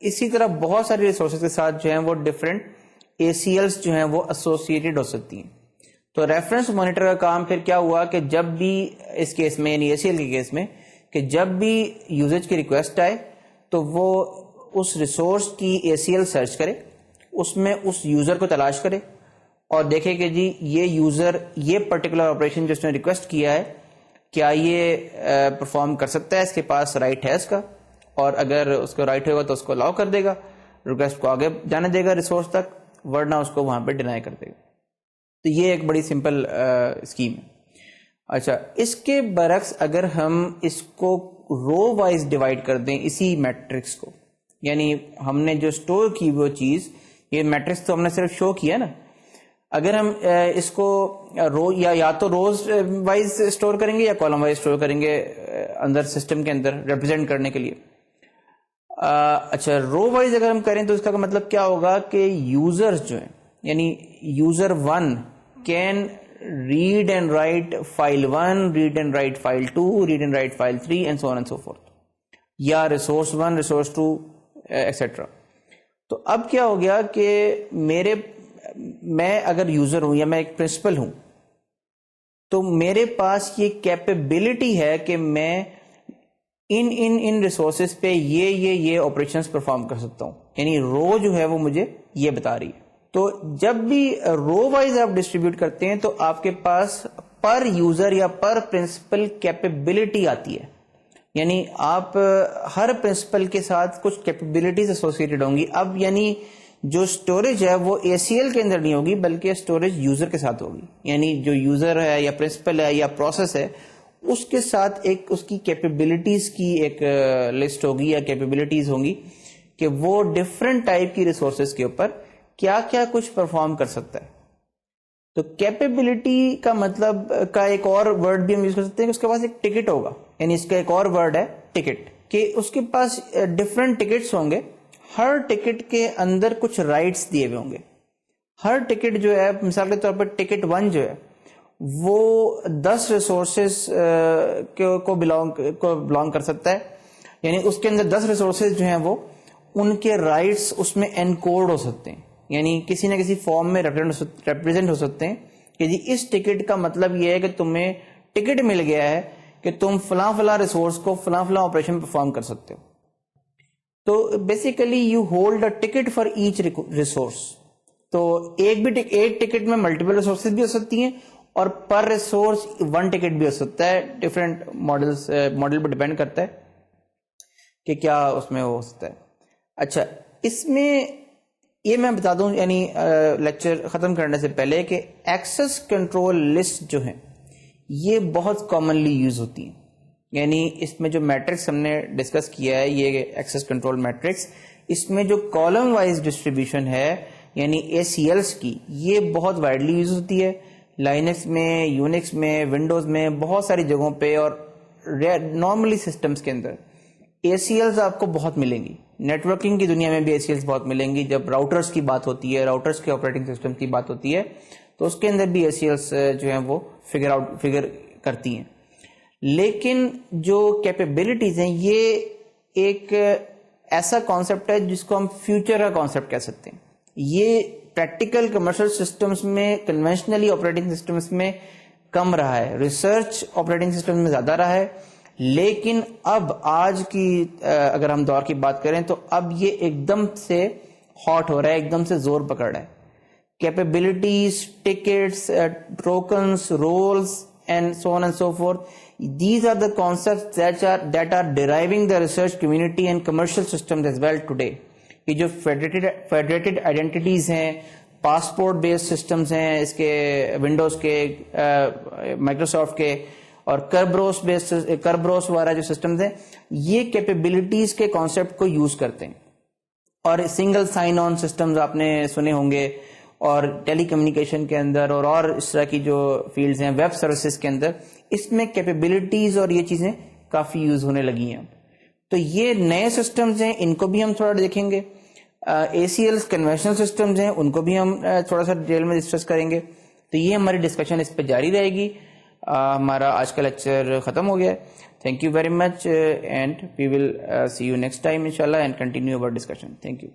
Speaker 1: اسی طرح بہت ساری ریسورسز کے ساتھ جو ہیں وہ ڈفرینٹ ACLs جو ہیں وہ ایسوسیٹڈ ہو سکتی ہیں. تو ریفرنس مانیٹر کا کام پھر کیا ہوا کہ جب بھی اس کیس میں یعنی ACL کے کیس میں کہ جب بھی یوزر کی ریکویسٹ آئے تو وہ اس ریسورس کی ACL سرچ کرے, اس میں اس یوزر کو تلاش کرے اور دیکھے کہ جی یہ یوزر یہ پرٹیکولر آپریشن جو اس نے ریکویسٹ کیا ہے کیا یہ پرفارم کر سکتا ہے, اس کے پاس رائٹ ہے اس کا, اور اگر اس کو رائٹ ہوگا تو اس کو الاؤ کر دے گا, ریکویسٹ کو آگے جانے دے گا ریسورس تک, ورنہ اس کو وہاں پہ ڈینائی کر دے گا. تو یہ ایک بڑی سمپل اسکیم ہے. اچھا, اس کے برعکس اگر ہم اس کو رو وائز ڈیوائڈ کر دیں اسی میٹرکس کو, یعنی ہم نے جو اسٹور کی وہ چیز, یہ میٹرکس تو ہم نے صرف شو کیا نا, اگر ہم اس کو رو یا تو روز وائز اسٹور کریں گے یا کالم وائز اسٹور کریں گے اندر سسٹم کے اندر ریپرزینٹ کرنے کے لیے. اچھا رو وائز اگر ہم کریں تو اس کا مطلب کیا ہوگا کہ یوزرز جو ہیں یعنی user 1 can read and write file 1, read and write file 2, read and write file 3 and so on and so forth, یا resource 1, resource 2 etc. تو اب کیا ہو گیا کہ میں اگر یوزر ہوں یا میں ایک پرنسپل ہوں تو میرے پاس یہ کیپیبلٹی ہے کہ میں ان ریسورسز پہ یہ آپریشنز پرفارم کر سکتا ہوں. یعنی رو جو ہے وہ مجھے یہ بتا رہی ہے. تو جب بھی رو وائز آپ ڈسٹریبیوٹ کرتے ہیں تو آپ کے پاس پر یوزر یا پر پرنسپل کیپیبلٹی آتی ہے. یعنی آپ ہر پرنسپل کے ساتھ کچھ کیپیبلٹیز ایسوسیٹڈ ہوں گی. اب یعنی جو اسٹوریج ہے وہ ACL کے اندر نہیں ہوگی بلکہ اسٹوریج یوزر کے ساتھ ہوگی. یعنی جو یوزر ہے یا پرنسپل ہے یا پروسیس ہے اس کے ساتھ ایک اس کی کیپیبلٹیز کی ایک لسٹ ہوگی یا کیپیبلٹیز ہوں گی کہ وہ ڈفرینٹ ٹائپ کی ریسورسز کے اوپر کیا کیا کچھ پرفارم کر سکتا ہے. تو کیپیبلٹی کا مطلب کا ایک اور ورڈ بھی ہم یوز کر سکتے ہیں کہ اس کے پاس ایک ٹکٹ ہوگا. یعنی اس کا ایک اور ورڈ ہے ٹکٹ, کہ اس کے پاس ڈفرینٹ ٹکٹس ہوں گے. ہر ٹکٹ کے اندر کچھ رائٹس دیے ہوئے ہوں گے. ہر ٹکٹ جو ہے مثال کے طور پر ٹکٹ 1 جو ہے وہ 10 ریسورسز کو بلانگ کر سکتا ہے. یعنی اس کے اندر 10 ریسورسز جو ہیں وہ ان کے رائٹس اس میں انکوڈ ہو سکتے ہیں. یعنی کسی نہ کسی فارم میں ریپرزینٹ ہو سکتے ہیں کہ جی اس ٹکٹ کا مطلب یہ ہے کہ تمہیں ٹکٹ مل گیا ہے کہ تم فلاں فلاں ریسورس کو فلاں فلاں آپریشن پرفارم کر سکتے ہو. تو basically you hold a ticket for each resource. تو ایک ٹکٹ میں ملٹیپل ریسورسز بھی ہو سکتی ہیں اور پر ریسورس 1 ٹکٹ بھی ہو سکتا ہے. ڈفرینٹ ماڈل پہ ڈیپینڈ کرتا ہے کہ کیا اس میں ہو سکتا ہے. اچھا, اس میں یہ میں بتا دوں یعنی لیکچر ختم کرنے سے پہلے کہ ایکسس کنٹرول لسٹ جو ہیں یہ بہت کامنلی یوز ہوتی ہیں. یعنی اس میں جو میٹرکس ہم نے ڈسکس کیا ہے یہ ایکسس کنٹرول میٹرکس, اس میں جو کالم وائز ڈسٹریبیوشن ہے یعنی ACLs کی یہ بہت وائڈلی یوز ہوتی ہے. لائنکس میں, یونکس میں, ونڈوز میں, بہت ساری جگہوں پہ اور نارملی سسٹمز کے اندر ACLs آپ کو بہت ملیں گی. نیٹورکنگ کی دنیا میں بھی ACLs بہت ملیں گی. جب راؤٹرز کی بات ہوتی ہے, راؤٹرز کے آپریٹنگ سسٹم کی بات ہوتی ہے تو اس کے اندر بھی ACLs جو ہیں وہ فگر کرتی ہیں. لیکن جو کیپیبلٹیز ہیں یہ ایک ایسا کانسیپٹ ہے جس کو ہم فیوچر کا کانسیپٹ کہہ سکتے ہیں. یہ پریکٹیکل کمرشل سسٹمز میں, کنونشنلی آپریٹنگ سسٹمز میں کم رہا ہے, ریسرچ آپریٹنگ سسٹم میں زیادہ رہا ہے. لیکن اب آج کی اگر ہم دور کی بات کریں تو اب یہ ایک دم سے ہاٹ ہو رہا ہے, ایک دم سے زور پکڑ رہا ہے. Capabilities, tickets, tokens, roles and so on and so forth. These are the concepts that are deriving the research community and commercial systems as well today. یہ جو federated identities ہیں, پاسپورٹ بیسڈ سسٹمز ہیں اس کے Windows کے, Microsoft کے, اور کربروس وغیرہ جو سسٹمز ہیں یہ کیپیبلٹیز کے کانسیپٹ کو یوز کرتے ہیں. اور سنگل سائن آن سسٹمز آپ نے سنے ہوں گے, اور ٹیلی کمیونیکیشن کے اندر اور اس طرح کی جو فیلڈز ہیں ویب سروسز کے اندر اس میں کیپیبلٹیز اور یہ چیزیں کافی یوز ہونے لگی ہیں. تو یہ نئے سسٹمز ہیں, ان کو بھی ہم تھوڑا دیکھیں گے. ACLs کنونشنل سسٹمز ہیں, ان کو بھی ہم تھوڑا سا ڈیٹیل میں ڈسکس کریں گے. تو یہ ہماری ڈسکشن اس پہ جاری رہے گی. ہمارا آج کا لیکچر ختم ہو گیا ہے. Thank you very much and we will see you next time انشاءاللہ and continue over discussion. Thank you.